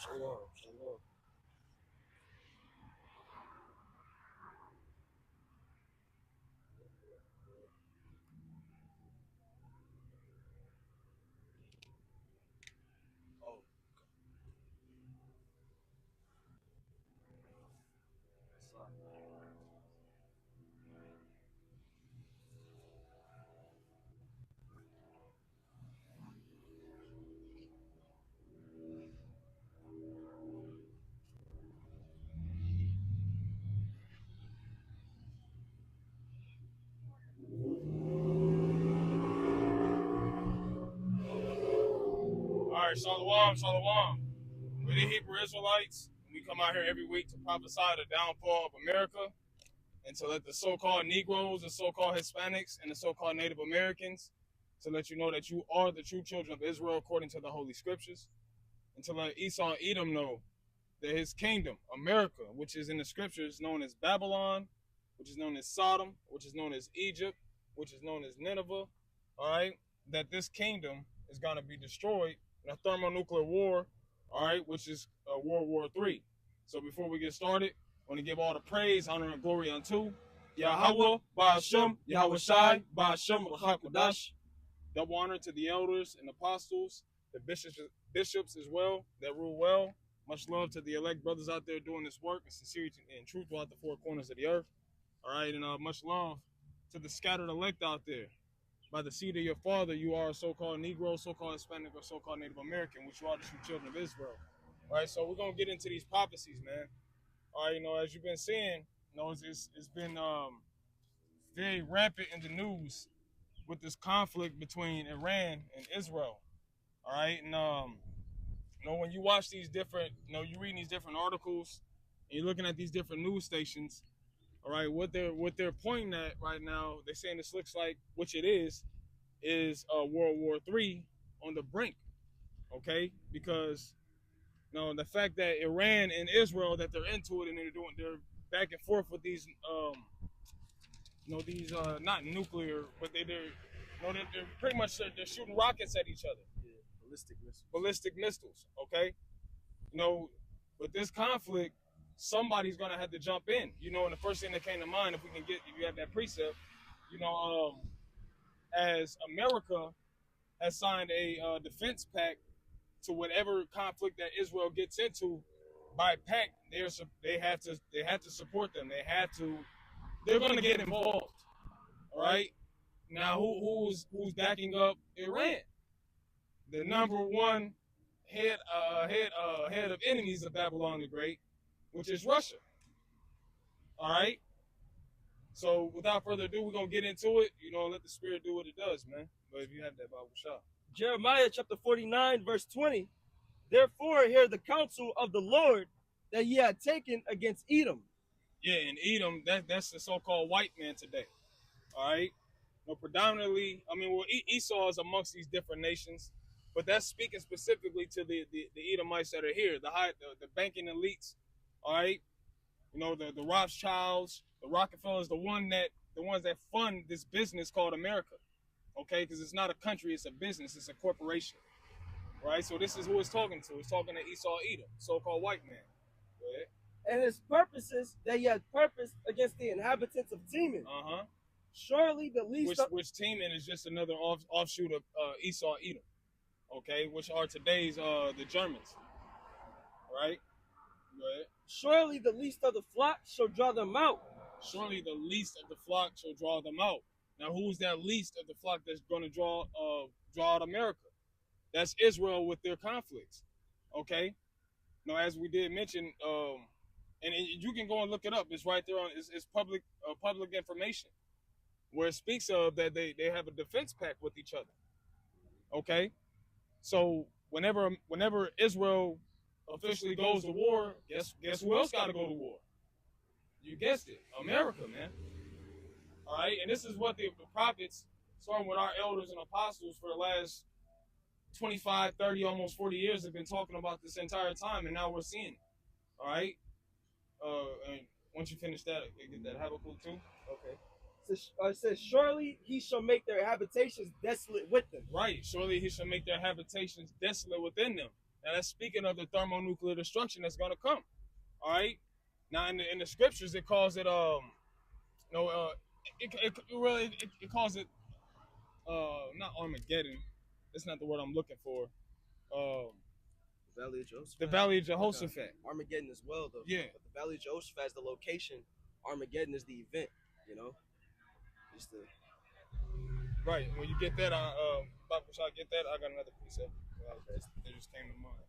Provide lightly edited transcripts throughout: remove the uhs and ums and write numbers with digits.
Shalom. All right, Shalom. We're the Hebrew Israelites. We come out here every week to prophesy the downfall of America and to let the so-called Negroes, the so-called Hispanics, and the so-called Native Americans to let you know that you are the true children of Israel according to the Holy Scriptures, and to let Esau and Edom know that his kingdom, America, which is in the Scriptures known as Babylon, which is known as Sodom, which is known as Egypt, which is known as Nineveh, all right, that this kingdom is going to be destroyed in a thermonuclear war, all right, which is World War III. So before we get started, I want to give all the praise, honor, and glory unto Yahweh, Ba'ashem, Yahweh Shai, Ba'ashem, L'chakodash. Double honor to the elders and apostles, the bishops as well, that rule well. Much love to the elect brothers out there doing this work and sincerity and truth throughout the four corners of the earth. All right, and much love to the scattered elect out there. By the seed of your father, you are a so-called Negro, so-called Hispanic, or so-called Native American, which you are the true children of Israel. All right, so we're going to get into these prophecies, man. All right, as you've been seeing, it's been very rampant in the news with this conflict between Iran and Israel. All right, and when you watch these different, you're reading these different articles, and you're looking at these different news stations. All right, what they're pointing at right now, they're saying this looks like, which it is World War III on the brink. Okay, because the fact that Iran and Israel, that they're into it and they're back and forth with these these not nuclear, but they're pretty much they're shooting rockets at each other. Yeah, ballistic missiles. Okay, with this conflict, somebody's gonna have to jump in. And the first thing that came to mind, if you have that precept, as America has signed a defense pact to whatever conflict that Israel gets into, by pact they have to support them. They're gonna get involved. All right. Now who's backing up Iran? The number one head of enemies of Babylon the Great, which is Russia. All right. So without further ado, we're gonna get into it. Let the Spirit do what it does, man. But if you have that Bible shot, Jeremiah chapter 49, verse 20. Therefore, hear the counsel of the Lord that ye had taken against Edom. Yeah, and Edom, that's the so-called white man today. All right. Predominantly, Esau is amongst these different nations, but that's speaking specifically to the Edomites that are here, the banking elites. All right. The Rothschilds, the Rockefellers, the ones that fund this business called America. Okay, because it's not a country, it's a business, it's a corporation. Right? So this is who it's talking to. It's talking to Esau Edom, so-called white man. Go ahead. And his purposes that he had purposed against the inhabitants of Teman. Uh-huh. Surely the least which Teman is just another offshoot of Esau Edom. Okay, which are today's the Germans. Right? Go ahead. Surely the least of the flock shall draw them out. Surely the least of the flock shall draw them out. Now, who's that least of the flock that's going to draw out America? That's Israel with their conflicts. Okay? Now, as we did mention, and you can go and look it up. It's right there on. It's public information, where it speaks of that they have a defense pact with each other. Okay? So whenever Israel officially goes to war, guess who else got to go to war? You guessed it, America, man. All right, and this is what the prophets, starting with our elders and apostles for the last 25, 30, almost 40 years, have been talking about this entire time, and now we're seeing it. All right. And once you finish that, you get that Habakkuk too. Okay. So, it says, surely he shall make their habitations desolate with them. Right. Surely he shall make their habitations desolate within them. Now that's speaking of the thermonuclear destruction that's going to come. All right. Now in the scriptures it calls it it calls it not Armageddon. That's not the word I'm looking for. The Valley of Jehoshaphat. The Valley of Jehoshaphat. Armageddon as well, though. Yeah. But the Valley of Jehoshaphat is the location. Armageddon is the event. You know. Just the. Right. When you get that, Bible shall get that. I got another precept. They just came to mind.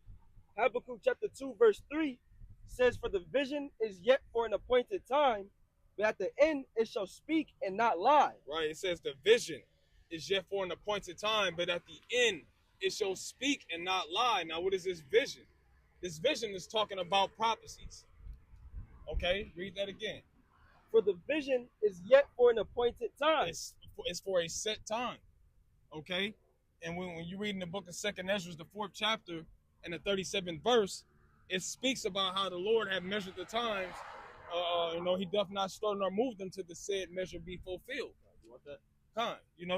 Habakkuk chapter 2 verse 3 says, "For the vision is yet for an appointed time, but at the end it shall speak and not lie." Right. It says the vision is yet for an appointed time, but at the end it shall speak and not lie. Now, what is this vision? This vision is talking about prophecies. Okay, read that again. For the vision is yet for an appointed time. It's for a set time. Okay, and when you read in the book of 2nd Ezra, the 4th chapter and the 37th verse, it speaks about how the Lord had measured the times. He doth not stir nor move them to the said measure be fulfilled. You want that?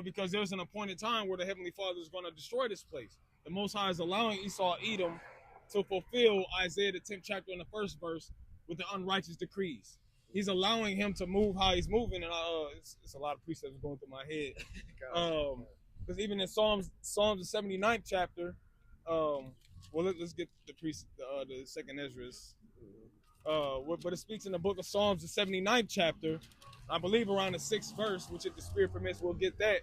Because there's an appointed time where the Heavenly Father is going to destroy this place. The Most High is allowing Esau, Edom, to fulfill Isaiah the 10th chapter in the 1st verse with the unrighteous decrees. He's allowing him to move how he's moving, and it's a lot of precepts going through my head. Because even in Psalms the 79th chapter, let's get the 2nd Ezra's. But it speaks in the book of Psalms the 79th chapter, I believe around the 6th verse, which if the Spirit permits, we'll get that,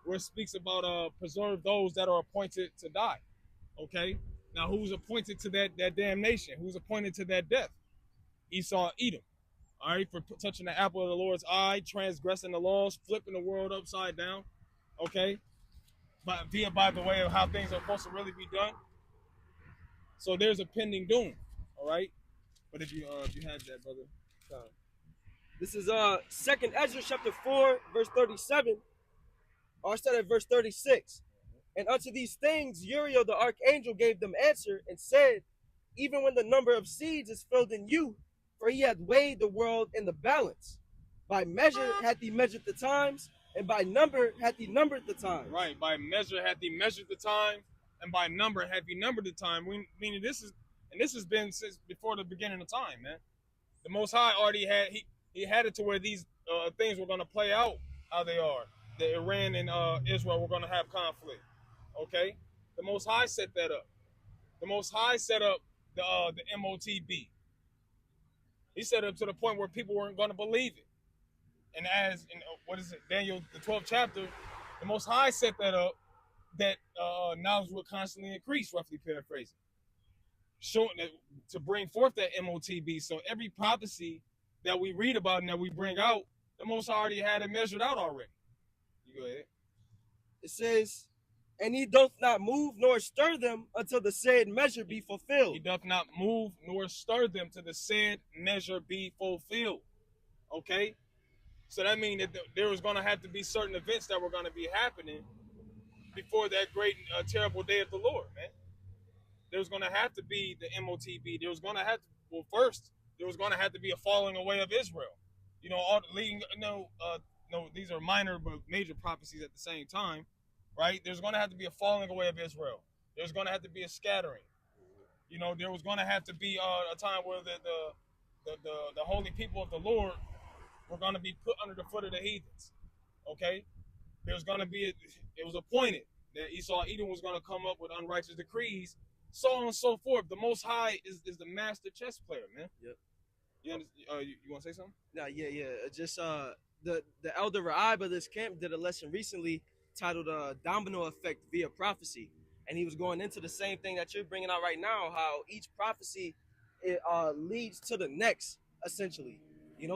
where it speaks about preserve those that are appointed to die. Okay? Now, who's appointed to that damnation? Who's appointed to that death? Esau, Edom. All right, for touching the apple of the Lord's eye, transgressing the laws, flipping the world upside down. Okay? By the way of how things are supposed to really be done. So there's a pending doom. All right? But if you had that, brother. This is 2nd Ezra chapter 4, verse 37. Or I said at verse 36. "And unto these things Uriel the archangel gave them answer, and said, Even when the number of seeds is filled in you, for he hath weighed the world in the balance. By measure hath he measured the times, and by number hath he numbered the times." Right, by measure hath he measured the time, and by number hath he numbered the time. Meaning this has been since before the beginning of time, man. The Most High already had he had it to where these things were going to play out how they are. That Iran and Israel were going to have conflict. Okay, the Most High set that up. The Most High set up the MOTB. He set it up to the point where people weren't going to believe it. And as in Daniel the 12th chapter, the Most High set that up that knowledge will constantly increase, roughly paraphrasing, showing that to bring forth that MOTB. So every prophecy that we read about and that we bring out, the Most High already had it measured out already. You go ahead. It says, "And he doth not move nor stir them until the said measure be fulfilled." He doth not move nor stir them till the said measure be fulfilled. Okay? So that means that there was going to have to be certain events that were going to be happening before that great terrible day of the Lord, man. There was going to have to be the MOTB. There was going to have to, first, there was going to have to be a falling away of Israel. These are minor but major prophecies at the same time, right? There's going to have to be a falling away of Israel. There's going to have to be a scattering. There was going to have to be a time where the holy people of the Lord were going to be put under the foot of the heathens. Okay? There's going to be, it was appointed that Esau, Edom was going to come up with unrighteous decrees, so on and so forth. The Most High is the master chess player, man. Yep. You want to say something? No, yeah. Just the elder Ra'ib of this camp did a lesson recently titled "Domino Effect via Prophecy," and he was going into the same thing that you're bringing out right now, how each prophecy leads to the next, essentially.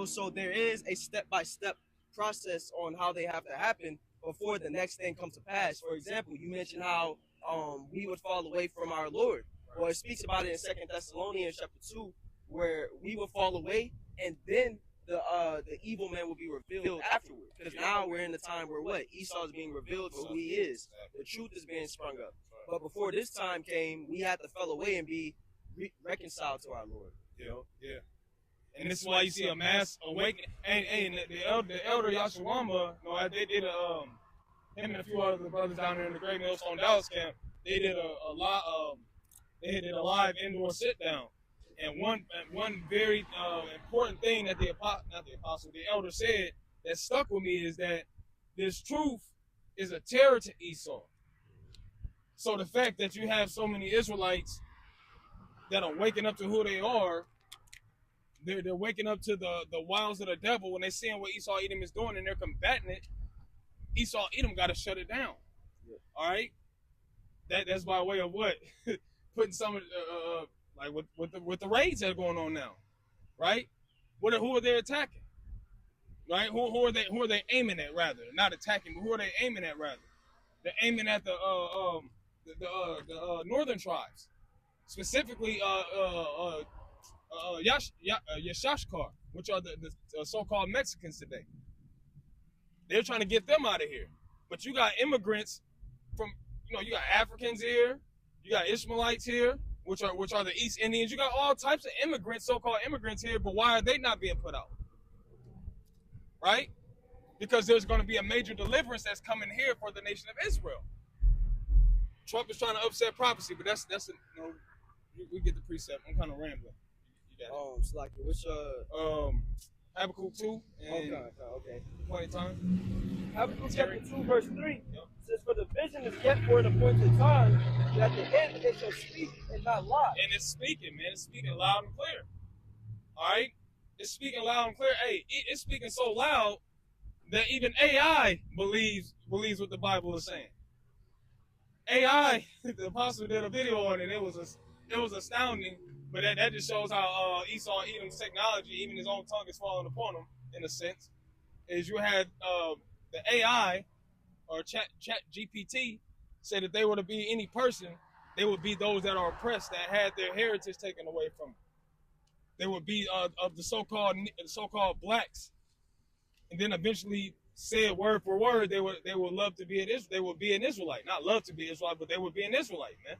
So there is a step-by-step process on how they have to happen before the next thing comes to pass. For example, you mentioned how we would fall away from our Lord. Well, it speaks about it in 2 Thessalonians chapter 2, where we will fall away, and then the evil man will be revealed afterward. Because now we're in the time where Esau is being revealed for who he is. The truth is being sprung up. But before this time came, we had to fall away and be reconciled to our Lord. Yeah. And this is why you see a mass awakening. And the elder Yashawamba, they did him and a few other brothers down there in the Great Millstone Dallas camp. They did a lot. They did a live indoor sit down, and one very important thing that the elder said that stuck with me is that this truth is a terror to Esau. So the fact that you have so many Israelites that are waking up to who they are, they're waking up to the wiles of the devil when they're seeing what Esau Edom is doing and they're combating it. Esau Edom got to shut it down. Yeah. All right, that's by way of what putting some like with the raids that are going on now, right? Who are they attacking? Right? Who are they aiming at rather? Not attacking, but who are they aiming at rather? They're aiming at the northern tribes, specifically Yashashkar, which are the so-called Mexicans today. They're trying to get them out of here. But you got immigrants from, you got Africans here, you got Ishmaelites here, which are the East Indians. You got all types of immigrants, so-called immigrants here, but why are they not being put out? Right? Because there's going to be a major deliverance that's coming here for the nation of Israel. Trump is trying to upset prophecy, but that's we get the precept. I'm kind of rambling. You got it. Slacky, which Habakkuk 2 and okay. Point in time. Habakkuk chapter 2, verse 3 says, "For the vision is yet for an appointed time, that at the end it shall speak and not lie." And it's speaking, man. It's speaking loud and clear. All right? It's speaking loud and clear. Hey, it's speaking so loud that even AI believes what the Bible is saying. AI, the apostle did a video on it. It was astounding. But that just shows how Esau Edom's technology, even his own tongue, is falling upon him, in a sense. Is you had the AI or Chat GPT say that they were to be any person, they would be those that are oppressed, that had their heritage taken away from them. They would be of the so-called blacks, and then eventually said word for word they would love to be they would be an Israelite, not love to be Israelite, but they would be an Israelite, man.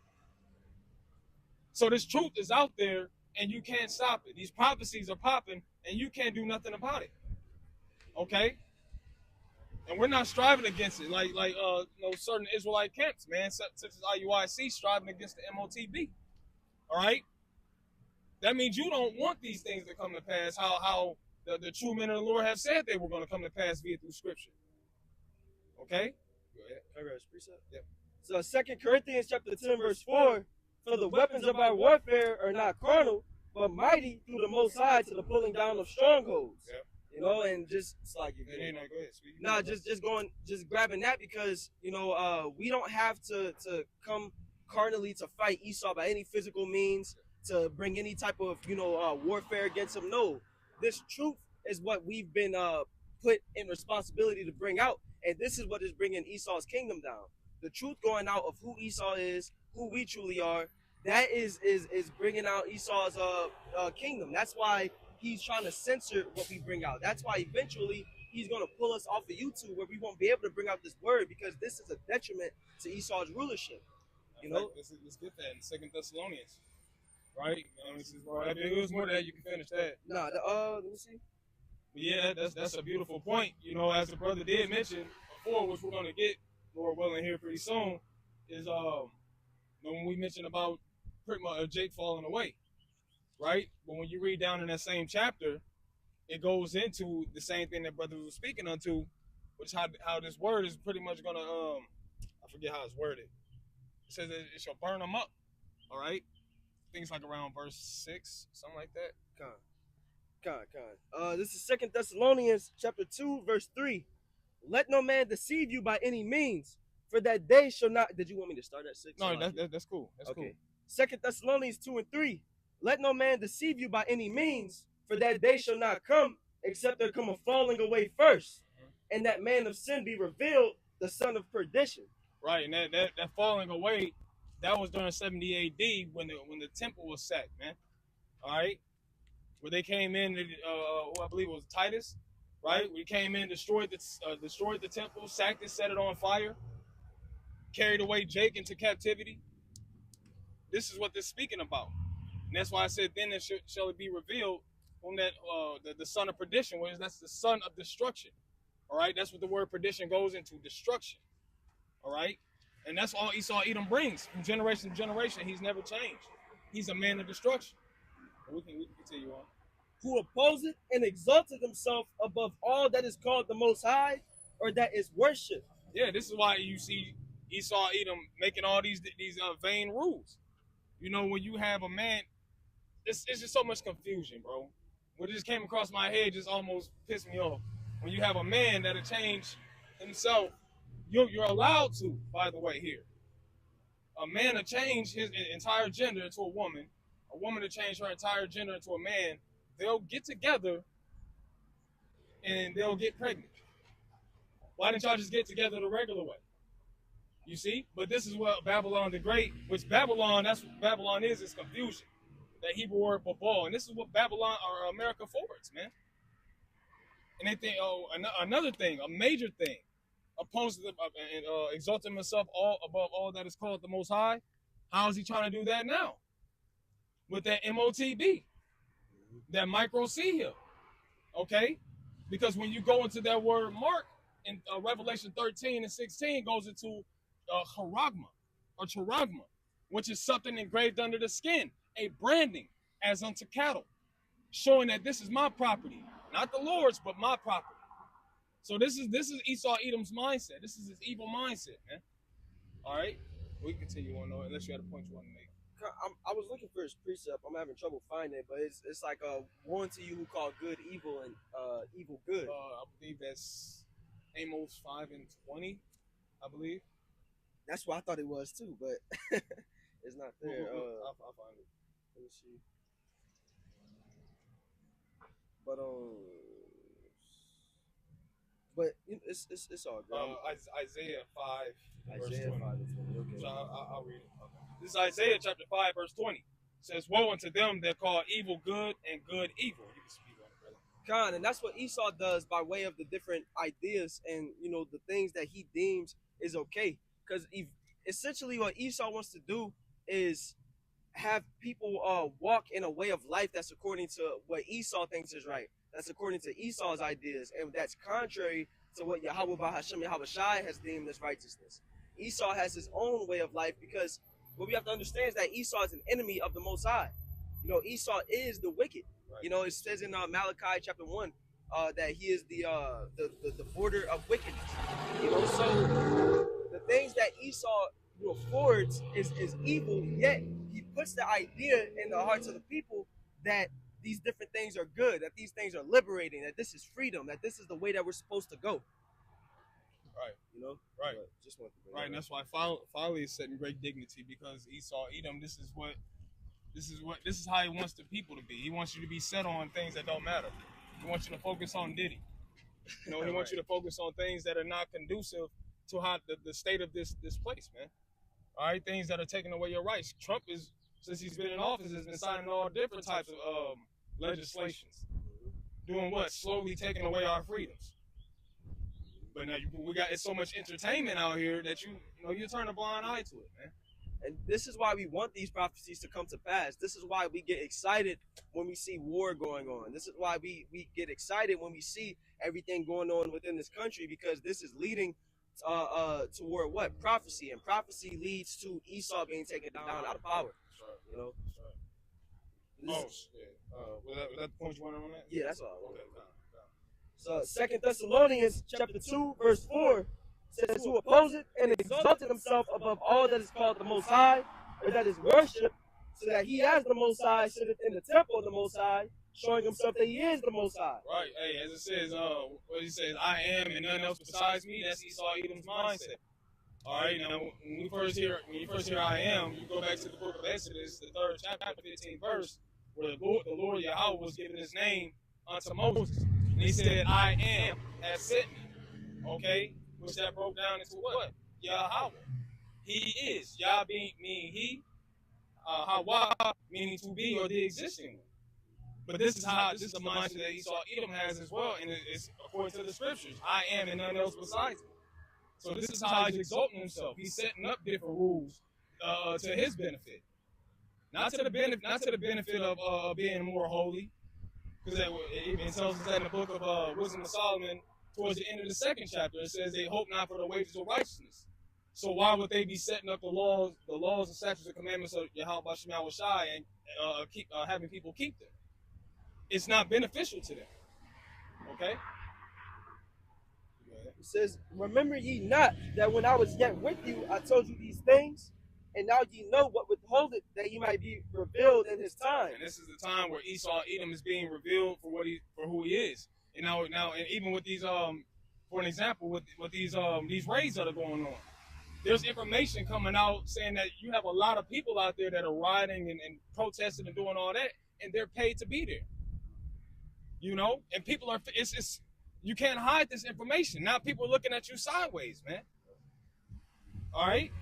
So this truth is out there, and you can't stop it. These prophecies are popping, and you can't do nothing about it. Okay? And we're not striving against it like certain Israelite camps, man, such as IUIC striving against the MOTB. All right? That means you don't want these things to come to pass. How the true men of the Lord have said they were going to come to pass via through Scripture. Okay? Go ahead. Yep. So 2 Corinthians chapter 10, verse 4. "For the weapons of our warfare are not carnal, but mighty through the Most High to the pulling down of strongholds." Yep. And just it's like go ahead. Nah, just grabbing that because we don't have to come carnally to fight Esau by any physical means to bring any type of warfare against him. No, this truth is what we've been put in responsibility to bring out, and this is what is bringing Esau's kingdom down. The truth going out of who Esau is, who we truly are, that is bringing out Esau's kingdom. That's why he's trying to censor what we bring out. That's why eventually he's going to pull us off of YouTube where we won't be able to bring out this word because this is a detriment to Esau's rulership. Let's get that in 2 Thessalonians, right? It was more than that. You can finish that. Let me see. But yeah, that's a beautiful point. As the brother did mention before, which we're going to get, Lord willing, here pretty soon, is when we mentioned about pretty much Jake falling away, right? But when you read down in that same chapter, it goes into the same thing that brother was speaking unto, which is how this word is pretty much gonna I forget how it's worded. It says that it shall burn them up. All right, things like around verse 6, something like that. This is 2 Thessalonians chapter 2, verse 3. "Let no man deceive you by any means, for that day shall not..." Did you want me to start at 6? No, that's cool. That's okay. Cool. 2 Thessalonians 2 and 3. "Let no man deceive you by any means, for that day shall not come, except there come a falling away first, and that man of sin be revealed, the son of perdition." Right, and that falling away, that was during 70 AD when the temple was sacked, man. All right, where they came in, I believe it was Titus, right? We came in, destroyed the temple, sacked it, set it on fire, carried away Jake into captivity. This is what they're speaking about. And that's why I said, then it shall it be revealed on that the son of perdition, that's the son of destruction. All right, that's what the word perdition goes into, destruction. All right, And that's all Esau Edom brings from generation to generation. He's never changed. He's a man of destruction. We can continue on. Who opposeth and exalteth himself above all that is called the Most High, or that is worshipped. Yeah, this is why you see Esau Edom making all these vain rules. You know, when you have a man, it's just so much confusion, bro. What just came across my head just almost pissed me off. When you have a man that'll change himself, you're allowed to, by the way, here. A man to change his entire gender into a woman to change her entire gender into a man, they'll get together and they'll get pregnant. Why didn't y'all just get together the regular way? You see? But this is what Babylon the Great, which Babylon, that's what Babylon is confusion. That Hebrew word babal. And this is what Babylon or America forwards, man. And they think, oh, another thing, a major thing, opposed to and exalting himself all above all that is called the Most High. How is he trying to do that now? With that MOTB, that micro C here, okay? Because when you go into that word mark in Revelation 13 and 16 goes into charagma or charagma, which is something engraved under the skin, a branding as unto cattle, showing that this is my property, not the Lord's, but my property. So this is Esau Edom's mindset. This is his evil mindset, man. All right, we can continue on though, unless you had a point you want to make. I was looking for his precept. I'm having trouble finding it, but it's like warn to you who call good evil and evil good. I believe that's Amos 5:20. I believe. That's what I thought it was too, but it's not there. I'll find it. Let me see. But it's all good. Isaiah 5, verse 20. 5 and 20. Okay. So I'll read it. Okay. This is Isaiah chapter 5, verse 20. It says, "Woe unto them that call evil good and good evil." You can speak on it, brother. Khan, and that's what Esau does by way of the different ideas and the things that he deems is okay. Because essentially what Esau wants to do is have people walk in a way of life that's according to what Esau thinks is right. That's according to Esau's ideas, and that's contrary to what Yahweh Bahashem Yahweh Shai has deemed as righteousness. Esau has his own way of life because what we have to understand is that Esau is an enemy of the Most High. Esau is the wicked. Right. It says in Malachi chapter 1 that he is the border of wickedness. So the things that Esau forwards is evil, yet he puts the idea in the hearts of the people that these different things are good, that these things are liberating, that this is freedom, that this is the way that we're supposed to go. Right. Right. Just want to right. And that's why folly is set in great dignity, because Esau Edom, this is how he wants the people to be. He wants you to be set on things that don't matter. He wants you to focus on Diddy. He wants you to focus on things that are not conducive to how the state of this place, man. All right, things that are taking away your rights. Trump since he's been in office, has been signing all different types of legislations. Doing what? Slowly taking away our freedoms. But now it's so much entertainment out here that you turn a blind eye to it, man. And this is why we want these prophecies to come to pass. This is why we get excited when we see war going on. This is why we get excited when we see everything going on within this country, because this is leading toward what? Prophecy. And prophecy leads to Esau being taken down out of power. That's right. That's right. Was that the point you wanted on that? Yeah, that's all. Okay. So 2 Thessalonians chapter 2, verse 4 says, "Who opposeth and exalted himself above all that is called the Most High, or that is worshipped, so that he as the Most High sitteth in the temple of the Most High, showing himself that he is the Most High." Right. Hey, as it says, what he says, "I am and none else besides me." That's Esau Edom's mindset. All right. Now, when you first hear "I am," you go back to the book of Exodus, the 3rd chapter, 15th verse, where the Lord Yahweh was giving his name unto Moses, and he said, "I am has sent me." Okay, which that broke down into what? Yahweh. He is. Yah meaning he, Hawa meaning to be or the existing one. But this is the mindset that Esau Edom has as well, and it's according to the scriptures. I am and none else besides me. So this is how he's exalting himself. He's setting up different rules to his benefit, not to the benefit of being more holy, because it even tells us that in the book of Wisdom of Solomon, towards the end of the 2nd chapter, it says they hope not for the wages of righteousness. So why would they be setting up the laws, and statutes and commandments of Yahweh Shem Shai and keep having people keep them? It's not beneficial to them. Okay. It says, "Remember ye not that when I was yet with you, I told you these things, and now ye know what withholdeth, that ye might be revealed in his time." And this is the time where Esau Edom is being revealed for who he is. And now, and even with these for an example, with these raids that are going on, there's information coming out saying that you have a lot of people out there that are rioting and protesting and doing all that, and they're paid to be there. You know, and people are it's you can't hide this information. Now people are looking at you sideways, man. All right.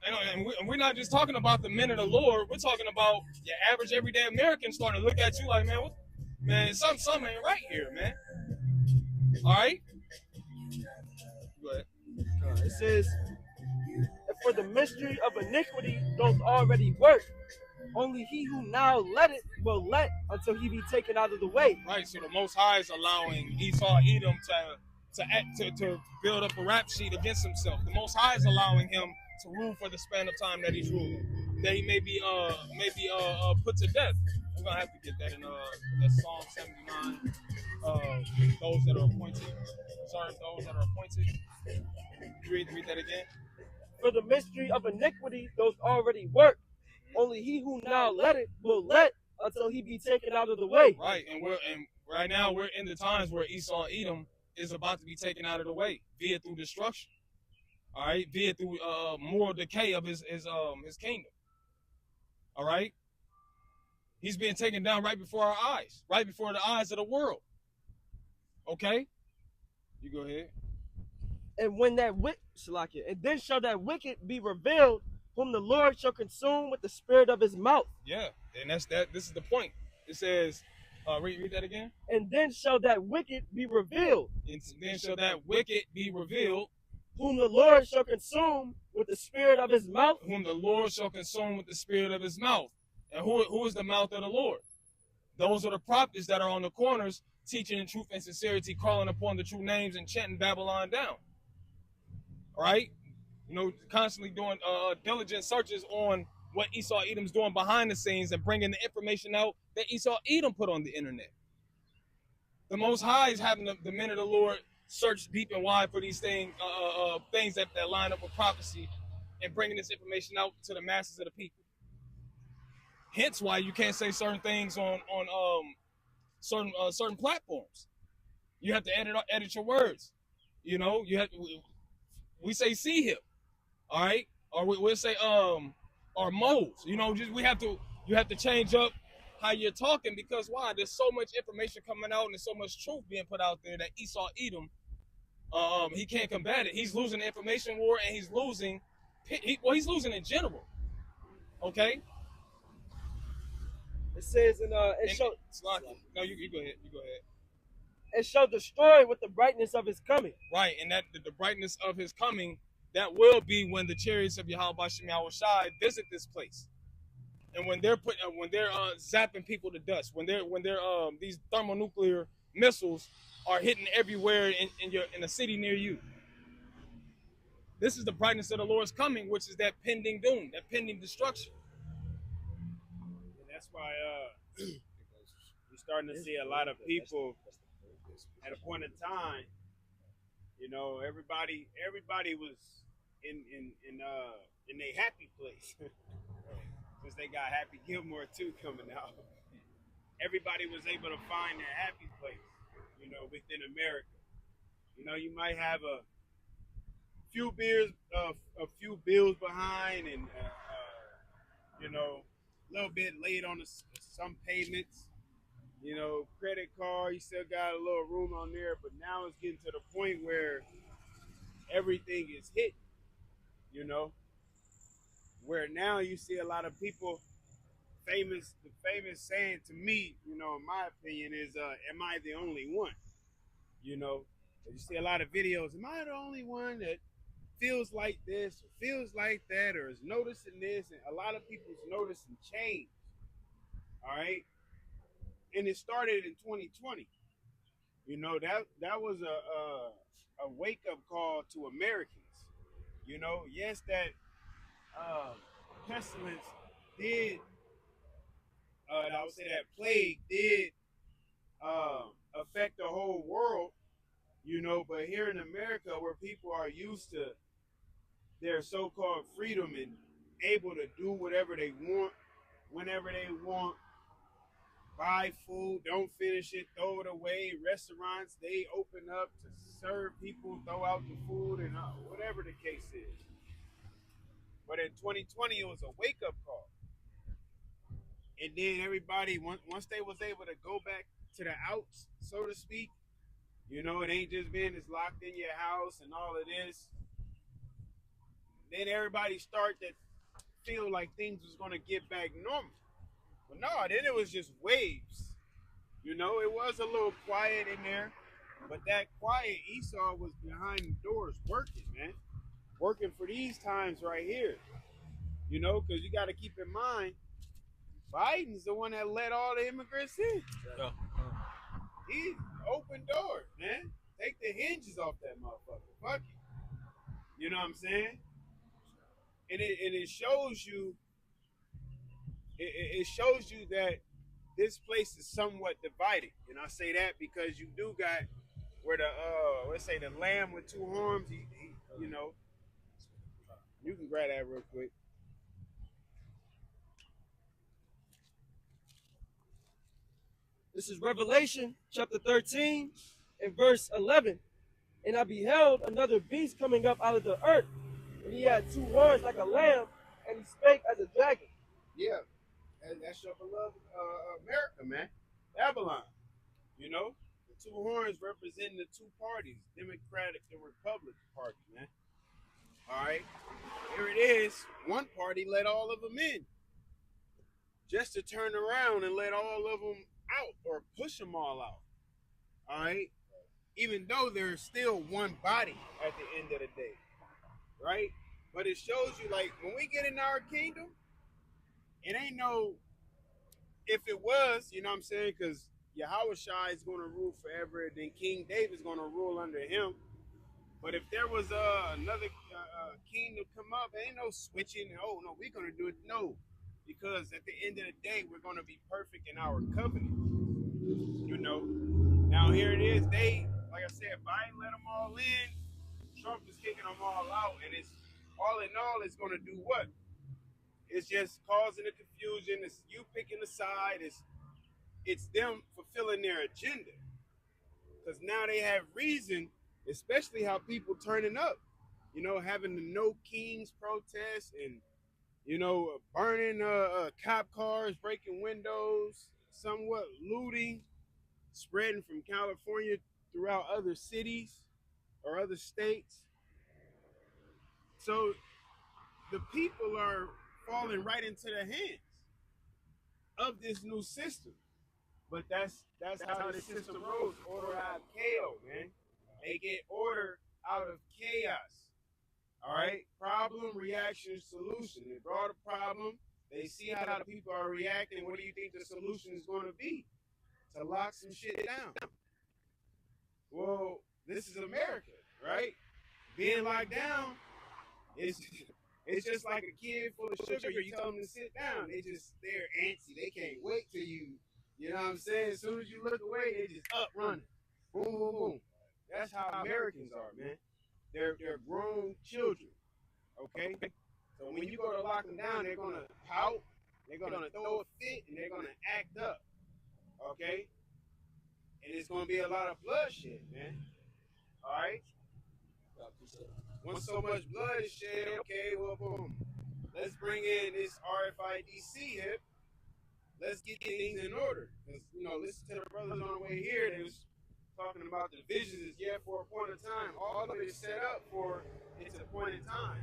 And we're not just talking about the men of the Lord. We're talking about your average everyday American starting to look at you like, man, something ain't right here, man. All right. Go ahead. It says, "And for the mystery of iniquity doth already work. Only he who now let it will let until he be taken out of the way." Right. So the Most High is allowing Esau Edom to build up a rap sheet against himself. The Most High is allowing him to rule for the span of time that he's ruling, that he may be put to death. We're gonna have to get that in Psalm 79. Those that are appointed, serve those that are appointed. Read that again. "For the mystery of iniquity doth already work. Only he who now let it will let until he be taken out of the way." Right, and right now we're in the times where Esau Edom is about to be taken out of the way, be it through destruction. All right, be it through moral decay of his kingdom. All right, he's being taken down right before our eyes, right before the eyes of the world. Okay, you go ahead. "And when that and then shall that wicked be revealed, whom the Lord shall consume with the spirit of his mouth." Yeah, and that's that. This is the point. It says, read that again. "And then shall that wicked be revealed." And then shall that wicked be revealed, whom the Lord shall consume with the spirit of his mouth. Whom the Lord shall consume with the spirit of his mouth. And who is the mouth of the Lord? Those are the prophets that are on the corners, teaching in truth and sincerity, calling upon the true names and chanting Babylon down. All right? You know, constantly doing diligent searches on what Esau Edom's doing behind the scenes and bringing the information out that Esau Edom put on the internet. The Most High is having the men of the Lord search deep and wide for these things that line up with prophecy and bringing this information out to the masses of the people. Hence why you can't say certain things on certain platforms. You have to edit your words. You know, we say see him, all right, or we'll say or moles. You know, you have to change up how you're talking, because why? There's so much information coming out and there's so much truth being put out there that Esau Edom, he can't combat it. He's losing the information war, and he's losing. He's losing in general. Okay. It says no, you go ahead. You go ahead. "And shall destroy with the brightness of his coming." Right, and that the brightness of his coming, that will be when the chariots of Yahweh Shem Shai visit this place, and when they're zapping people to dust, when they're these thermonuclear missiles are hitting everywhere in a city near you. This is the brightness of the Lord's coming, which is that pending doom, that pending destruction. And that's why we're starting to see a lot of people at a point in time. You know, everybody was in their happy place since they got Happy Gilmore 2 coming out. Everybody was able to find their happy place, you know, within America. You know, you might have a few bills behind, and you know, a little bit late on some payments. You know, credit card, you still got a little room on there, but now it's getting to the point where everything is hit. You know, where now you see a lot of people. The famous saying to me, you know, in my opinion, is, "Am I the only one?" You know, you see a lot of videos. Am I the only one that feels like this, or feels like that, or is noticing this? And a lot of people's noticing change. All right, and it started in 2020. You know, that was a wake up call to Americans. You know, yes, that pestilence did, I would say that plague did affect the whole world, you know, but here in America, where people are used to their so-called freedom and able to do whatever they want, whenever they want, buy food, don't finish it, throw it away. Restaurants, they open up to serve people, throw out the food, and whatever the case is. But in 2020, it was a wake-up call. And then everybody, once they was able to go back to the outs, so to speak, you know, it ain't just being just locked in your house and all of this. Then everybody start to feel like things was going to get back normal. But no, then it was just waves. You know, it was a little quiet in there. But that quiet, Esau was behind the doors working, man. Working for these times right here. You know, because you got to keep in mind, Biden's the one that let all the immigrants in. Yeah. He opened doors, man. Take the hinges off that motherfucker. Fuck it. You know what I'm saying? And it shows you, it shows you that this place is somewhat divided. And I say that because you do got where the let's say the lamb with two horns, you know, you can grab that real quick. This is Revelation chapter 13 and verse 11. And I beheld another beast coming up out of the earth, and he had two horns like a lamb, and he spake as a dragon. Yeah, that's your beloved America, man. Babylon. You know, the two horns representing the two parties, Democratic and Republican Party, man. All right, here it is. One party let all of them in, just to turn around and let all of them out or push them all out. All right, even though there's still one body at the end of the day, right? But it shows you, like, when we get in our kingdom, it ain't no, if it was, you know what I'm saying? Because Yahushua is going to rule forever, then King David's going to rule under him. But if there was another king to come up, ain't no switching. Oh, no, we're going to do it. No, because at the end of the day, we're going to be perfect in our covenant. You know, now here it is. They, like I said, Biden let them all in. Trump is kicking them all out. And it's all in all, it's going to do what? It's just causing the confusion. It's you picking a side. It's them fulfilling their agenda. Because now they have reason, especially how people turning up. You know, having the No Kings protest and, you know, burning cop cars, breaking windows, somewhat looting, spreading from California throughout other cities or other states. So the people are falling right into the hands of this new system. But that's how the system rolls. Order out of chaos, man. They get order out of chaos. All right? Problem, reaction, solution. They brought a problem. They see how the people are reacting. What do you think the solution is going to be? To lock some shit down. Well, this is America, right? Being locked down is it's just like a kid full of sugar. You tell them to sit down. They're antsy. They can't wait till you know what I'm saying? As soon as you look away, they just up running. Boom, boom, boom. That's how Americans are, man. They're grown children, okay? So when you go to lock them down, they're going to pout, they're going to throw a fit, and they're going to act up, okay? And it's going to be a lot of bloodshed, man. All right? Once so much blood is shed, okay, well, boom. Let's bring in this RFIDC hip. Let's get things in order. Because, you know, listen to the brothers on the way here. They was talking about the visions is for a point of time. All of it is set up for it's a point in time.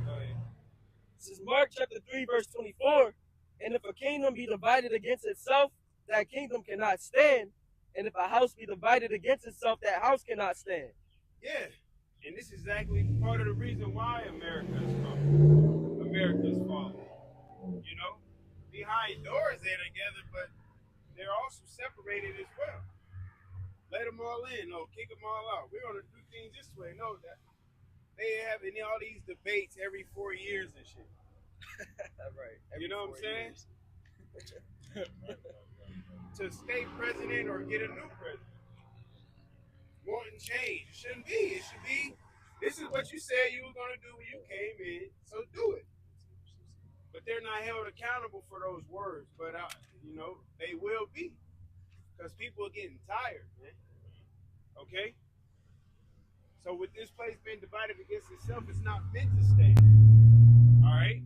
Go ahead. This is Mark chapter 3, verse 24. And if a kingdom be divided against itself, that kingdom cannot stand. And if a house be divided against itself, that house cannot stand. Yeah. And this is exactly part of the reason why America is falling. America's falling. You know? Behind doors they're together, but they're also separated as well. Let them all in. No, kick them all out. We're going to do things this way. No, they having all these debates every 4 years and shit. Right. You know what I'm saying? To stay president or get a new president. Wanting change. It shouldn't be. It should be, this is what you said you were going to do when you came in, so do it. But they're not held accountable for those words. But, you know, they will be. Because people are getting tired, man. Okay? So with this place being divided against itself, it's not meant to stay. All right?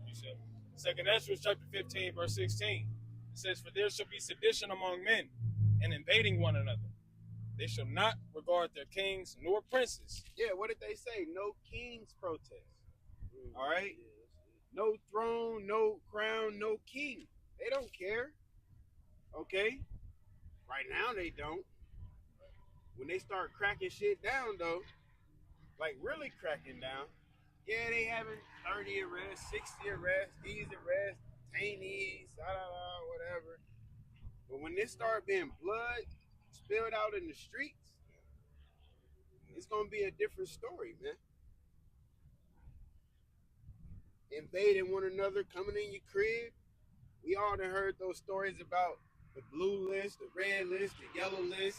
You said, 2nd Ezra chapter 15, verse 16. It says, for there shall be sedition among men, and invading one another. They shall not regard their kings nor princes. Yeah, what did they say? No king's protest. All right? No throne, no crown, no king. They don't care. Okay? Right now they don't. When they start cracking shit down, though, like really cracking down, yeah, they having 30 arrests, 60 arrests, these arrests, detainees, whatever. But when this start being blood spilled out in the streets, it's going to be a different story, man. Invading one another, coming in your crib. We all done heard those stories about the blue list, the red list, the yellow list.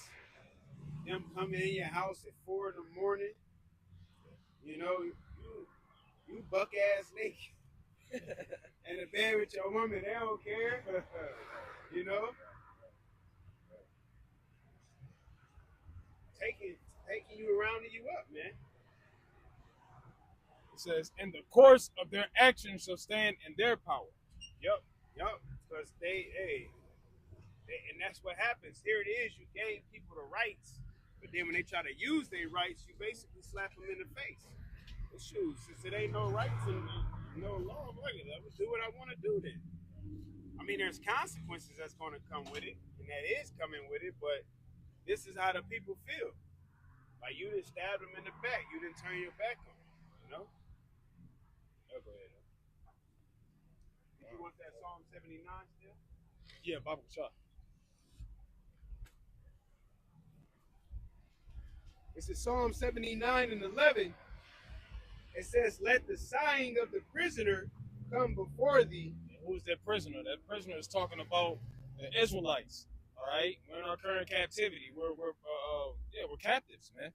Them coming in your house at 4 in the morning. You know, you buck ass naked. And in bed with your woman, they don't care. You know? Taking you around and you up, man. It says, in the course of their actions shall stand in their power. Yup. Because and that's what happens. Here it is, you gave people the rights, but then when they try to use their rights, you basically slap them in the face. Well, shoot, since it ain't no rights and no law, I'm gonna do what I want to do then. I mean, there's consequences that's going to come with it, and that is coming with it, but this is how the people feel. Like, you didn't stab them in the back. You didn't turn your back on them, you know? Oh, go ahead. Did you want that Psalm 79 still? Yeah, Bible shot. It's in Psalm 79 and 11. It says, let the sighing of the prisoner come before thee. And who's that prisoner? That prisoner is talking about the Israelites. All right, we're in our current captivity. We're captives, man.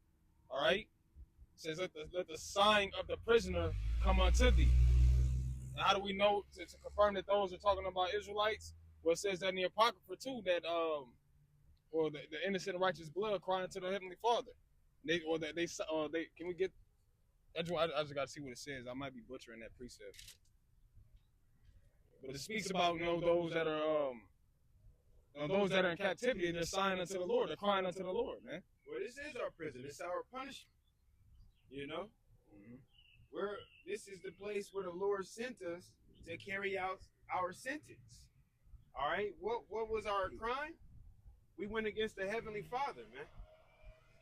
All right. It says, let the sighing of the prisoner come unto thee. And how do we know to confirm that those are talking about Israelites? Well, it says that in the Apocrypha too, that the innocent and righteous blood crying to the Heavenly Father. They can we get? I just gotta see what it says. I might be butchering that precept, but it speaks about those that are in captivity. They're sighing unto the Lord. They're crying unto the Lord, man. Well, this is our prison. It's our punishment. You know, this is the place where the Lord sent us to carry out our sentence. All right. What was our crime? We went against the Heavenly Father, man.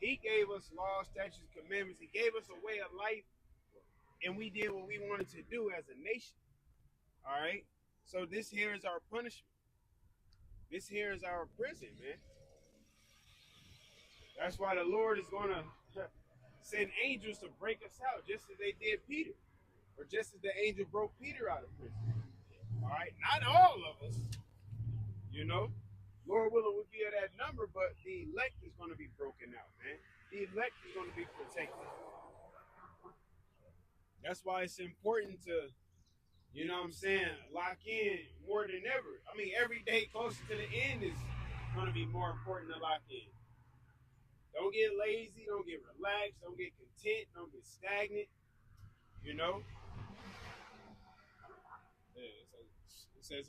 He gave us laws, statutes, commandments. He gave us a way of life, and we did what we wanted to do as a nation. All right? So this here is our punishment. This here is our prison, man. That's why the Lord is going to send angels to break us out, just as they did Peter, or just as the angel broke Peter out of prison. All right? Not all of us, you know. Lord willing, we'll be at that number, but the elect is going to be broken out, man. The elect is going to be protected. That's why it's important to, you know what I'm saying, lock in more than ever. I mean, every day closer to the end is going to be more important to lock in. Don't get lazy, don't get relaxed, don't get content, don't get stagnant, you know? Yeah, it says,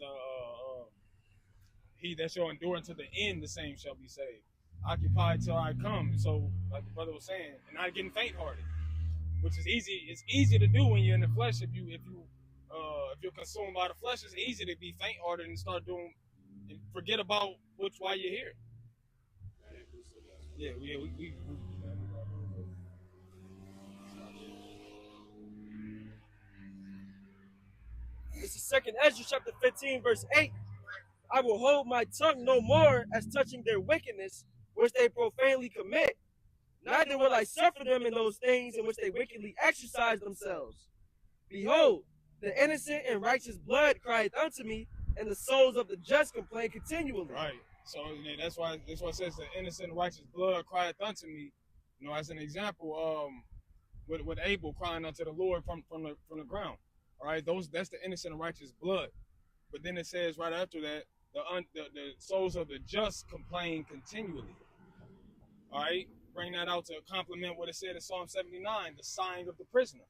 he that shall endure unto the end, the same shall be saved. Occupy till I come. So, like the brother was saying, and not getting faint-hearted, which is easy. It's easy to do when you're in the flesh. If you're consumed by the flesh, it's easy to be faint-hearted and start doing and forget about why you're here. Yeah, we This is 2nd Ezra chapter 15, verse 8. I will hold my tongue no more as touching their wickedness, which they profanely commit, neither will I suffer them in those things in which they wickedly exercise themselves. Behold, the innocent and righteous blood crieth unto me, and the souls of the just complain continually. Right. So that's why it says the innocent and righteous blood crieth unto me. You know, as an example, with Abel crying unto the Lord from the ground. All right, that's the innocent and righteous blood. But then it says right after that, the souls of the just complain continually. All right, bring that out to complement what it said in Psalm 79, the sighing of the prisoner,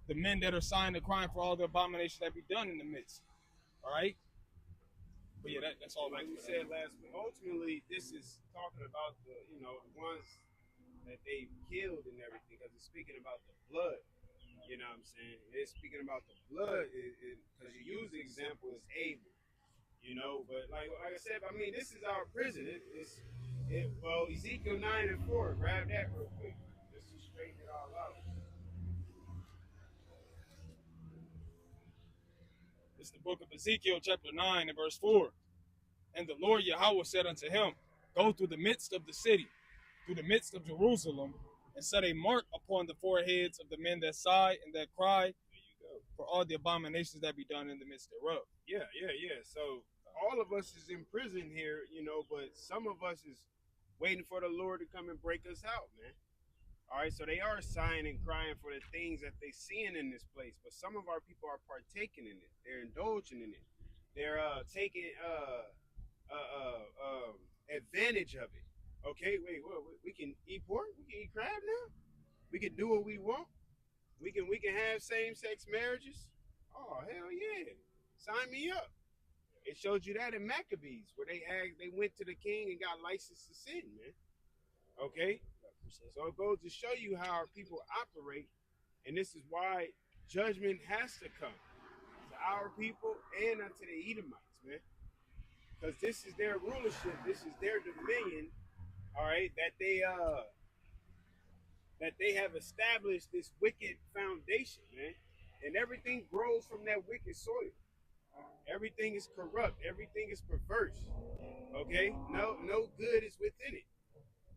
the men that are sighing and crying for all the abominations that be done in the midst. All right. But yeah, that's all. Like we said last week, ultimately, this is talking about the ones that they killed and everything, because it's speaking about the blood. You know what I'm saying? It's speaking about the blood, because you use the example as Abel. But like I said, I mean, this is our prison. Well, Ezekiel 9:4. Grab that real quick, just to straighten it all out. It's the book of Ezekiel, chapter 9, and verse 4. And the Lord Yahweh said unto him, Go through the midst of the city, through the midst of Jerusalem, and set a mark upon the foreheads of the men that sigh and that cry for all the abominations that be done in the midst thereof. Yeah. So all of us is in prison here, but some of us is waiting for the Lord to come and break us out, man. All right, so they are sighing and crying for the things that they seeing in this place, but some of our people are partaking in it. They're indulging in it. They're taking advantage of it. Okay, wait, we can eat pork? We can eat crab now? We can do what we want? We can have same-sex marriages? Oh, hell yeah. Sign me up. It showed you that in Maccabees, where they went to the king and got license to sin, man. Okay? So it goes to show you how our people operate, and this is why judgment has to come to our people and unto the Edomites, man. Because this is their rulership, this is their dominion, all right, that they have established this wicked foundation, man. And everything grows from that wicked soil. Everything is corrupt, everything is perverse. Okay? No good is within it.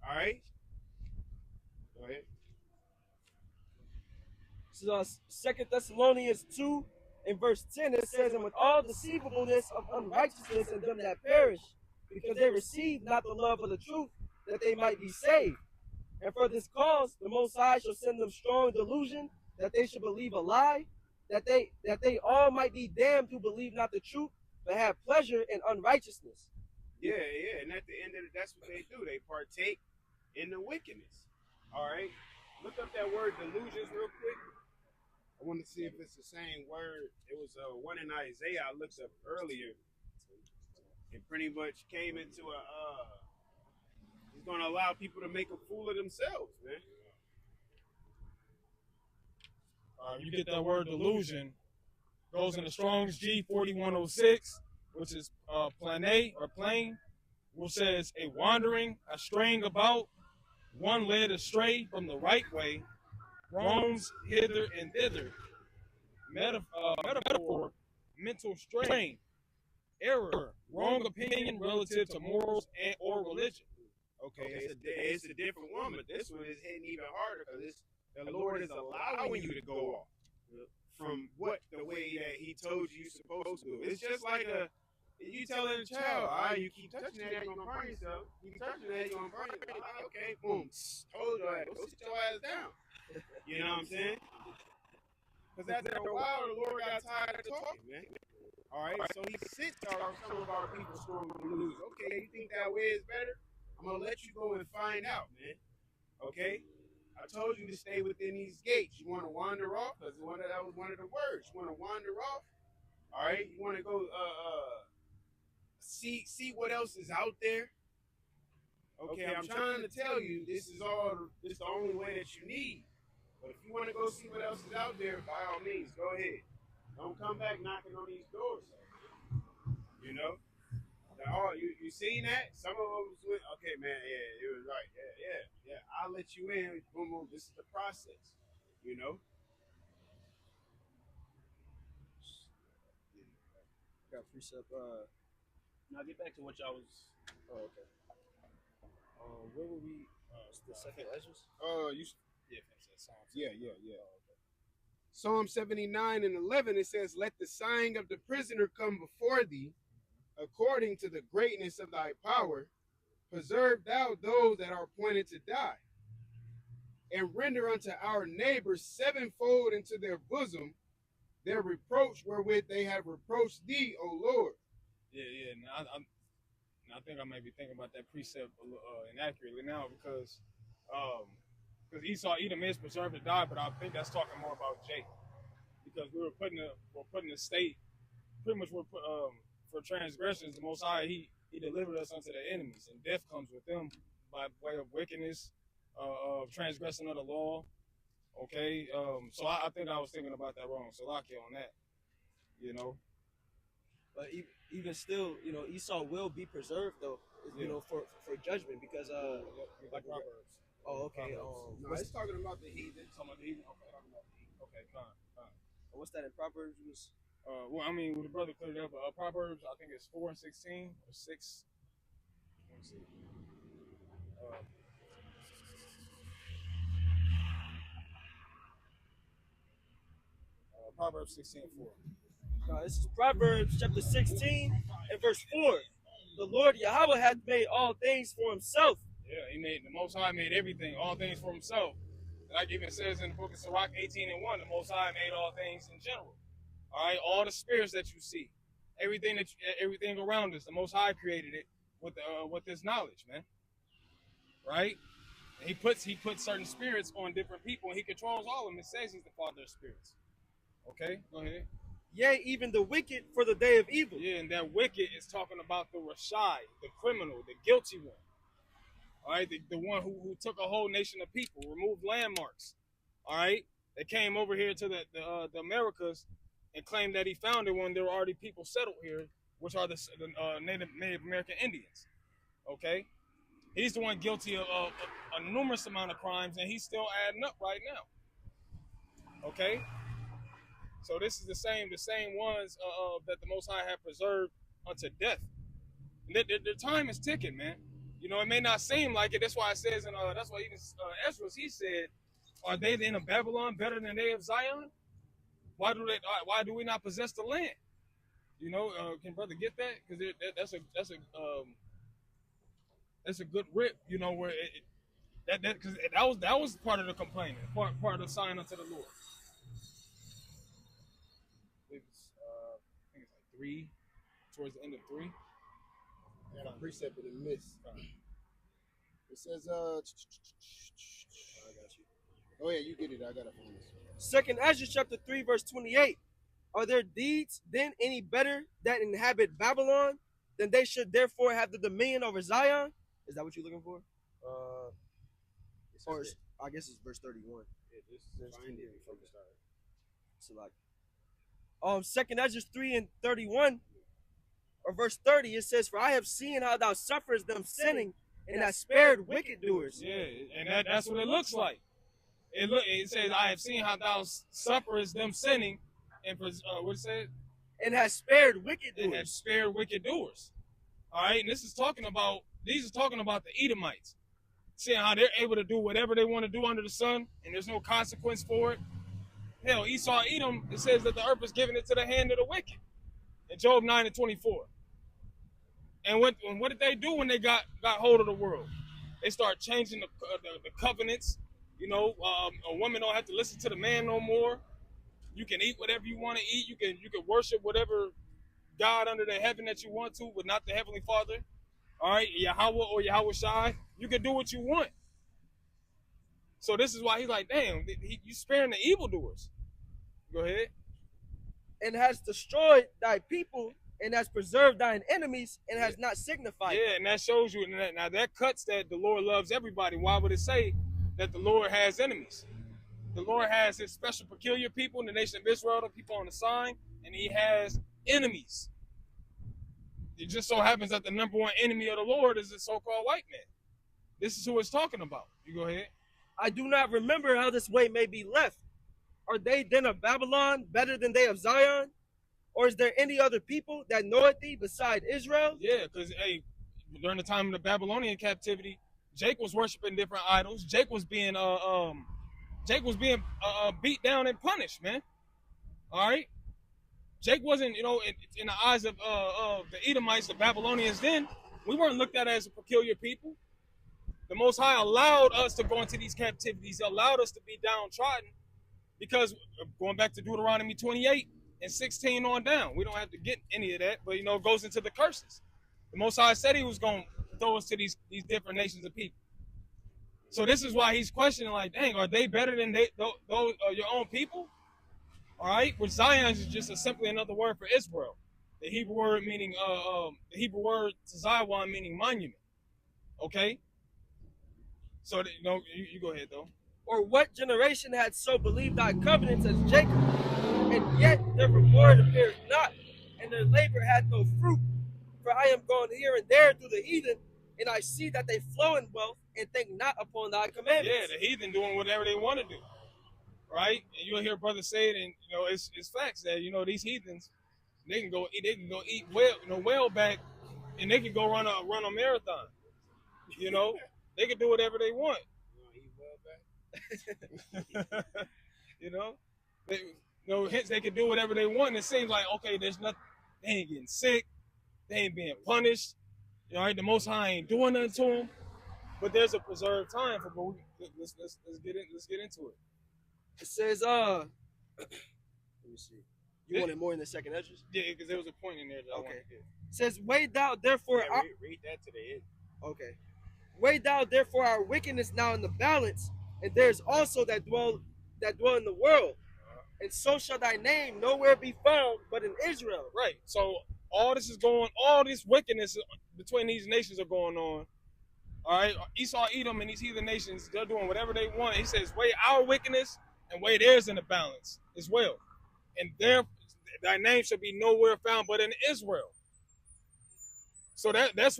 All right? Go ahead. So 2 Thessalonians 2 in verse 10, it says, And with all deceivableness of unrighteousness in them that perish, because they receive not the love of the truth, that they might be saved. And for this cause the Most High shall send them strong delusion, that they should believe a lie, that they all might be damned who believe not the truth, but have pleasure in unrighteousness. Yeah, and at the end of it, that's what they do. They partake in the wickedness. All right? Look up that word delusions real quick. I want to see if it's the same word. It was one in Isaiah I looked up earlier. It pretty much came into he's going to allow people to make a fool of themselves, man. You get that word delusion, goes in the Strong's G4106, which is plane or plane, which says a wandering, a straying about, one led astray from the right way, roams hither and thither. Metaphor, mental strain, error, wrong opinion relative to morals and or religion. Okay, it's a different one, but this one is hitting even harder because the Lord is allowing you to go off from the way that He told you you're supposed to do. It's just like you telling a child, all right, you keep touching that, you're gonna burn yourself. You keep touching that, you're gonna burn yourself. Okay, boom, told your ass, go sit your ass down. You know what I'm saying? Because after a while, the Lord got tired of talking, man. All right, so He sent some of our people strong delusions. Okay, you think that way is better? I'm gonna let you go and find out, man. Okay? I told you to stay within these gates. You want to wander off? Because that was one of the words. You want to wander off? All right? You want to go see what else is out there? Okay, I'm trying to tell you this is the only way that you need. But if you want to go see what else is out there, by all means, go ahead. Don't come back knocking on these doors. You know? You seen that? Some of them was with, okay, man, yeah, it was right. Yeah. I'll let you in. Boom, boom. This is the process, you know? Got precept. Now get back to what y'all was. Oh, okay. Where were we? The second Ezra's? You yeah, Psalms. Yeah. Psalm 79 and 11, it says, "Let the sighing of the prisoner come before thee, according to the greatness of thy power. Preserve thou those that are appointed to die, and render unto our neighbors sevenfold into their bosom their reproach wherewith they have reproached thee, O Lord." Yeah. Now, I think I may be thinking about that precept inaccurately now because Edom is preserved to die, but I think that's talking more about Jacob because we're putting the state pretty much for transgressions. The Most High he delivered us unto their enemies, and death comes with them by way of wickedness, of transgressing of the law. Okay, so I think I was thinking about that wrong. So lock you on that, you know. But even still, you know, Esau will be preserved though, you know, for judgment because like Proverbs. Oh, okay. No, it's talking about the heathen. Okay, fine. What's that in Proverbs? Well, I mean, with the brother cleared up, Proverbs, I think it's 4:16 or 6. Let me see. Proverbs 16:4. No, this is Proverbs chapter 16 and verse 4. The Lord Yahweh hath made all things for himself. Yeah, the Most High made everything, all things for himself. Like even says in the book of Sirach 18:1, the Most High made all things in general. All right, all the spirits that you see, everything around us, the Most High created it with this knowledge, man. Right? And he puts certain spirits on different people, and he controls all of them. It says he's the father of spirits. Okay, go ahead. Yea, even the wicked for the day of evil. Yeah, and that wicked is talking about the Rashai, the criminal, the guilty one. All right, the one who took a whole nation of people, removed landmarks. All right, they came over here to the Americas and claimed that he founded one. There were already people settled here, which are the Native American Indians. Okay, he's the one guilty of a numerous amount of crimes, and he's still adding up right now. Okay. So this is the same ones that the Most High have preserved unto death. The time is ticking, man. You know, it may not seem like it. That's why it says, and that's why even Ezra, he said, "Are they then of Babylon better than they of Zion? Why do we not possess the land?" You know, can brother get that? Because that's a good rip. You know, where because that was part of the complaining, part of the sign unto the Lord. I think it's like 3, towards the end of 3. Got a precept in the midst. It says, I got you. Oh yeah, you get it. I gotta find this. Second Ezra chapter 3 verse 28. Are their deeds then any better that inhabit Babylon, than they should therefore have the dominion over Zion? Is that what you're looking for? Or I guess it's verse 31. Yeah, just find it before we start. So like, Second Ezra 3 and 31, or verse 30, it says, "For I have seen how thou sufferest them sinning, and hast spared wicked doers." Yeah, and that's what it looks like. It says, "I have seen how thou sufferest them sinning," and what it said? And has spared wicked doers. And has spared wicked doers. All right, and these are talking about the Edomites, seeing how they're able to do whatever they want to do under the sun, and there's no consequence for it. Hell, Esau, Edom, it says that the earth is given into the hand of the wicked. In Job 9 and 24. And what did they do when they got hold of the world? They start changing the covenants. You know, a woman don't have to listen to the man no more. You can eat whatever you want to eat. You can worship whatever God under the heaven that you want to, but not the Heavenly Father. All right, Yahweh or Yahweh Shai. You can do what you want. So this is why he's like, damn, you sparing the evildoers. Go ahead. And has destroyed thy people, and has preserved thine enemies, and has not signified. Yeah, and that shows you. Now that cuts that the Lord loves everybody. Why would it say that the Lord has enemies? The Lord has his special peculiar people in the nation of Israel, the people on the sign, and he has enemies. It just so happens that the number one enemy of the Lord is the so-called white man. This is who it's talking about. You go ahead. I do not remember how this way may be left. Are they then of Babylon better than they of Zion? Or is there any other people that knoweth thee beside Israel? Yeah, because during the time of the Babylonian captivity, Jake was worshiping different idols. Jake was being beat down and punished, man. All right. Jake wasn't, in the eyes of the Edomites, the Babylonians. Then we weren't looked at as a peculiar people. The Most High allowed us to go into these captivities. He allowed us to be downtrodden because, going back to Deuteronomy 28 and 16 on down, we don't have to get any of that, but it goes into the curses. The Most High said he was going to throw us to these different nations of people. So this is why he's questioning, like, dang, are they better than those your own people? All right, which Zion is just simply another word for Israel. The Hebrew word meaning the Hebrew word Zion meaning monument. Okay. So you go ahead though. Or what generation had so believed thy covenants as Jacob, and yet their reward appeared not, and their labor had no fruit? For I am going here and there through the heathen, and I see that they flow in wealth and think not upon thy commandments. Yeah, the heathen doing whatever they want to do. Right? And you'll hear brothers say it, and it's facts that these heathens, they can go eat whaleback, and they can go run a marathon. They can do whatever they want. Hence they can do whatever they want. And it seems like, okay, there's nothing. They ain't getting sick. They ain't being punished. Right? The Most High ain't doing nothing to them. But there's a preserved time for. Let's get into it. It says, let me see. You wanted more in the second edges? Yeah, because there was a point in there that I wanted to get. It says, weigh thou therefore. Read that to the end. Okay. Weigh thou therefore our wickedness now in the balance, and there's also that dwell in the world, and so shall thy name nowhere be found but in Israel. Right. So all this wickedness between these nations are going on. All right. Esau, Edom, and these heathen nations, they're doing whatever they want. He says, weigh our wickedness and weigh theirs in the balance as well. And thy name shall be nowhere found but in Israel. So that's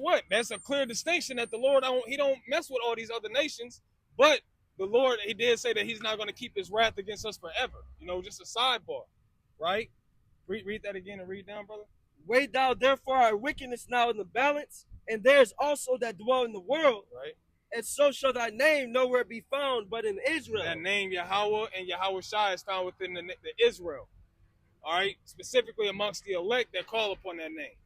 a clear distinction that the Lord, he don't mess with all these other nations, but the Lord, he did say that he's not going to keep his wrath against us forever. Just a sidebar, right? Read that again and read down, brother. Weigh thou therefore our wickedness now in the balance, and there's also that dwell in the world, right? And so shall thy name nowhere be found but in Israel. That name Yahweh and Yahweh Shai is found within the Israel, all right? Specifically amongst the elect that call upon that name.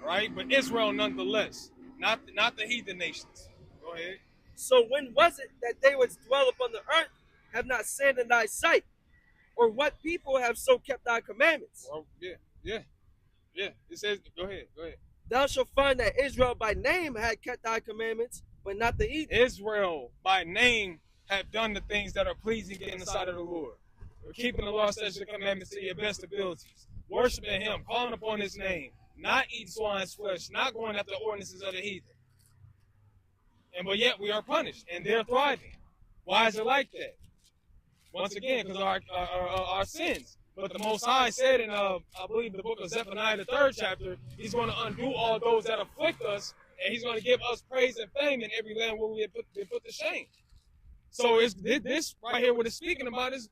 Right, but Israel nonetheless, not the heathen nations. Go ahead. So when was it that they which dwell upon the earth have not sinned in thy sight, or what people have so kept thy commandments? Well, yeah. It says, go ahead. Thou shalt find that Israel by name had kept thy commandments, but not the heathen. Israel by name have done the things that are pleasing in the sight of the Lord. We're keeping the law, statutes, and commandments to your best abilities, worshiping Him, calling upon His name. Not eating swine's flesh, not going after the ordinances of the heathen. But yet we are punished, and they're thriving. Why is it like that? Once again, because of our sins. But the Most High said in, I believe, the book of Zephaniah, the 3rd chapter, He's going to undo all those that afflict us, and He's going to give us praise and fame in every land where we have been put to shame. So this right here, what it's speaking about it's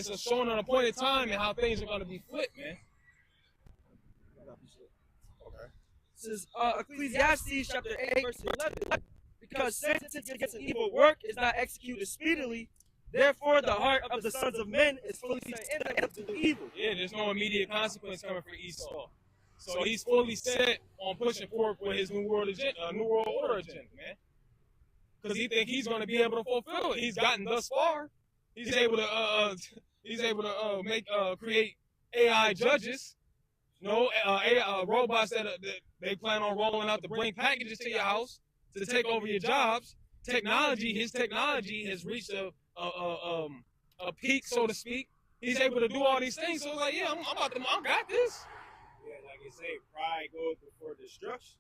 a showing on a point in time and how things are going to be flipped, man. This is Ecclesiastes chapter 8, verse 11. Because sentence against an evil work is not executed speedily, therefore the heart of the sons of men is fully set in to do evil. Yeah, there's no immediate consequence coming for Esau. So he's fully set on pushing forward with his New World Order agenda, man. Because he thinks he's going to be able to fulfill it. He's gotten thus far. He's able to create AI judges. Robots that they plan on rolling out to bring packages to your house to take over your jobs. His technology has reached a peak, so to speak. He's able to do all these things. So it's like, yeah, I got this. Yeah, like you say, pride goes before destruction.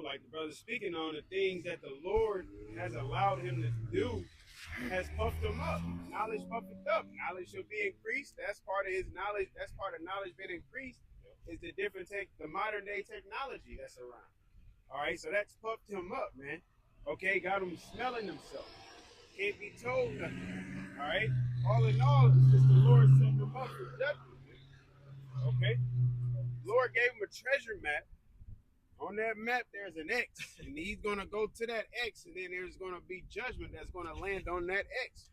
Like the brother speaking on the things that the Lord has allowed him to do has puffed him up. Knowledge puffed up. Knowledge shall be increased. That's part of his knowledge. That's part of knowledge being increased is the the modern day technology that's around. All right, so that's puffed him up, man. Okay, got him smelling himself. Can't be told nothing. All right, all in all, it's just the Lord set him up for judgment. Okay, Lord gave him a treasure map. On that map, there's an X, and he's gonna go to that X, and then there's gonna be judgment that's gonna land on that X.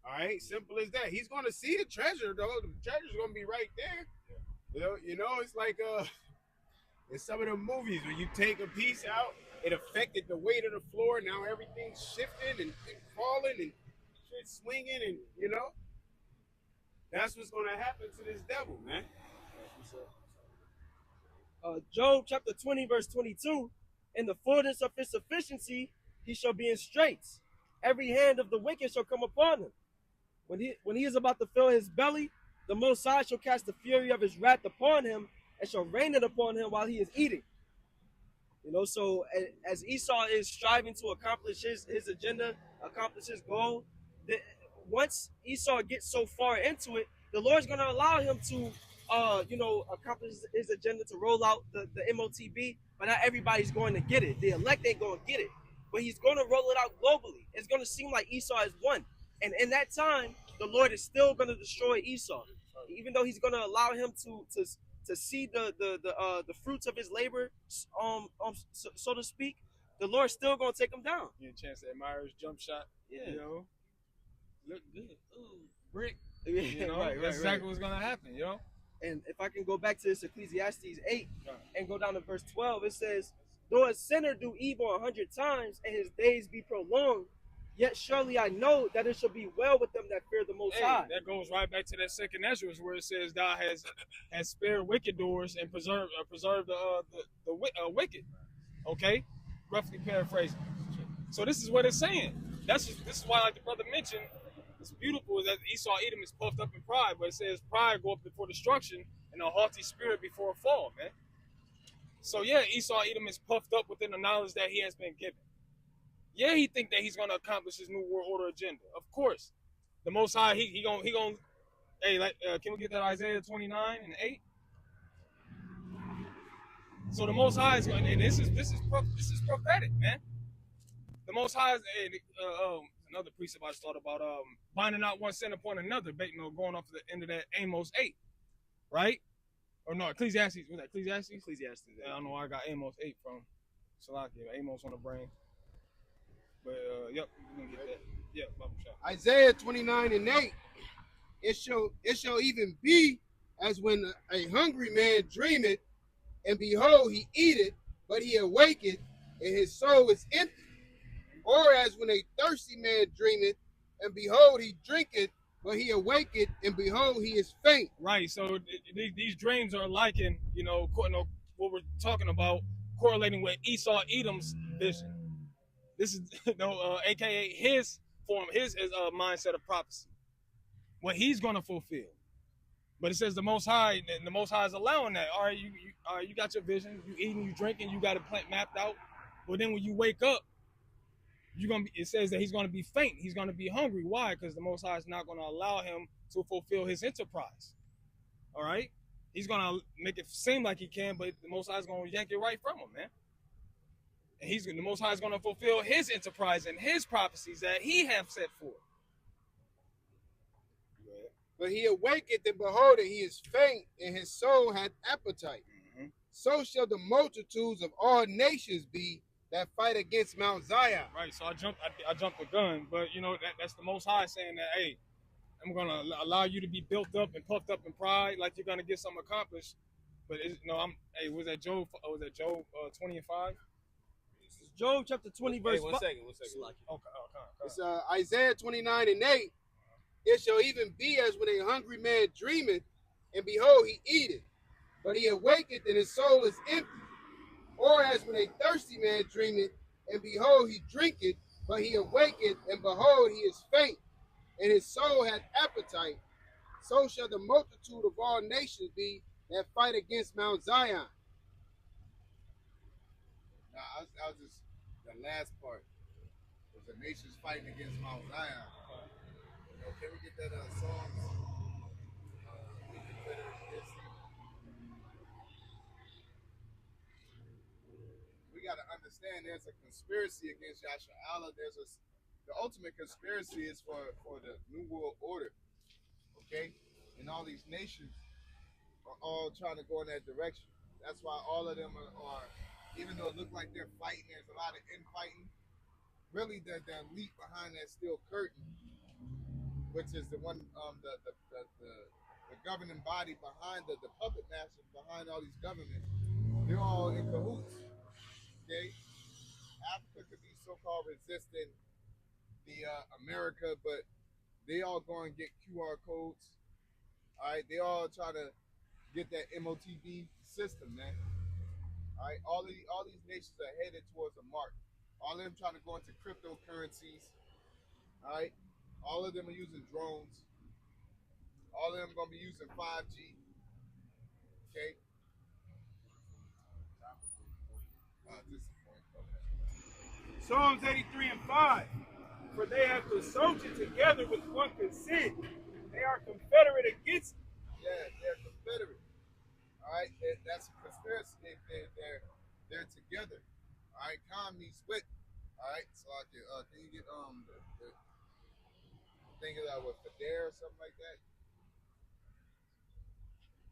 All right, simple as that. He's gonna see the treasure, though. The treasure's gonna be right there. You know, it's like in some of the movies when you take a piece out, it affected the weight of the floor. Now everything's shifting and falling and shit swinging, and you know, that's what's gonna happen to this devil, man. Job chapter 20, verse 22. In the fullness of his sufficiency, he shall be in straits. Every hand of the wicked shall come upon him. When he is about to fill his belly, the Most High shall cast the fury of his wrath upon him and shall rain it upon him while he is eating. You know, so as Esau is striving to accomplish his agenda, accomplish his goal, once Esau gets so far into it, the Lord's going to allow him to, accomplish his agenda to roll out the MOTB, but not everybody's going to get it. The elect ain't going to get it, but he's going to roll it out globally. It's going to seem like Esau has won. And in that time, the Lord is still going to destroy Esau, even though he's going to allow him to see the fruits of his labor, so to speak. The Lord's still going to take him down. You get a chance to admire his jump shot. Yeah. You know, look good. Ooh, brick. Yeah, You know, right, that's exactly what's gonna happen. You know. And if I can go back to this Ecclesiastes 8 and go down to verse 12, it says, "Though a sinner do evil 100 times and his days be prolonged, yet surely I know that it shall be well with them that fear the Most High." That goes right back to that second Ezra, where it says, "Thou has spared wicked doors and preserved the wicked." Okay, roughly paraphrasing. So this is what it's saying. This is why, like the brother mentioned, it's beautiful is that Esau Edom is puffed up in pride, but it says pride go up before destruction and a haughty spirit before a fall, man. So yeah, Esau Edom is puffed up within the knowledge that he has been given. Yeah, he think that he's gonna accomplish his new world order agenda. Of course, the Most High he gonna. Hey, can we get that Isaiah 29 and 8? So the Most High is going. And this is prophetic, man. The Most High is another precept I just thought about. Binding out one sin upon another, going off the end of that Amos 8, right? Or no, Ecclesiastes. Was that Ecclesiastes? Ecclesiastes. I don't know where I got Amos 8 from. Salakia, Amos on the brain. But yep, we can get that. Yep, Isaiah 29 and 8. It shall even be as when a hungry man dreameth, and behold, he eateth, but he awaketh, and his soul is empty. Or as when a thirsty man dreameth, and behold, he drinketh, but he awaketh, and behold, he is faint. Right. So these dreams are likened, what we're talking about, correlating with Esau Edom's vision. This is, aka his form, his mindset of prophecy, what he's going to fulfill. But it says the Most High, and the Most High is allowing that. All right, you got your vision, you eating, you drinking, you got a plan mapped out. But then when you wake up, it says that he's going to be faint. He's going to be hungry. Why? Because the Most High is not going to allow him to fulfill his enterprise. All right? He's going to make it seem like he can, but the Most High is going to yank it right from him, man. And the Most High is going to fulfill his enterprise and his prophecies that he have set forth. But he awaketh, and behold, he is faint, and his soul hath appetite. Mm-hmm. So shall the multitudes of all nations be that fight against Mount Zion. Right, so I jumped the gun, but that's the Most High saying that, hey, I'm gonna allow you to be built up and puffed up in pride, like you're gonna get something accomplished. But was that Job 20 and 5? It's Job chapter 20 verse 5. One second. Okay. It's Isaiah 29 and 8. It shall even be as when a hungry man dreameth, and behold, he eateth, but he awaketh, and his soul is empty. Or as when a thirsty man dreameth, and behold, he drinketh, but he awaketh, and behold, he is faint, and his soul hath appetite. So shall the multitude of all nations be that fight against Mount Zion. Now, I was just, the last part was the nations fighting against Mount Zion. Can we get that song? We got to understand there's a conspiracy against Yasha'Allah. The ultimate conspiracy is for the New World Order. Okay? And all these nations are all trying to go in that direction. That's why all of them are even though it looked like they're fighting, there's a lot of infighting. Really, the elite behind that steel curtain, which is the one, the governing body behind the puppet masters behind all these governments, they're all in cahoots. Okay, Africa could be so-called resisting the America, but they all go and get QR codes. All right, they all try to get that MOTB system, man. All right, all these nations are headed towards a mark. All of them trying to go into cryptocurrencies. All right, all of them are using drones. All of them gonna be using 5G. Okay. This is point. Okay. Psalms 83 and 5. For they have consulted together with one consent. They are confederate against. Yeah, they're confederate. All right, that's a conspiracy. They're together. All right, calm means split. All right, so can you get the thing of that with Fidel or something like that?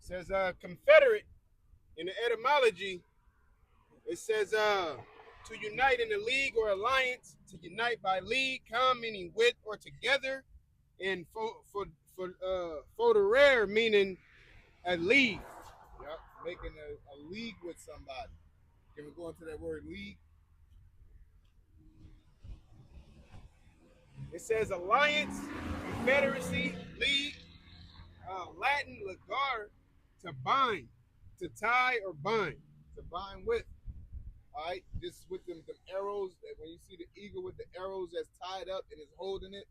It says confederate in the etymology. It says to unite in a league or alliance, to unite by league, come meaning with or together, and foderare meaning a league. Yep, making a league with somebody. Can we go into that word league? It says alliance, confederacy, league, Latin ligar, to bind, to tie or bind. To bind with. All right, just with them arrows. When you see the eagle with the arrows that's tied up and is holding it,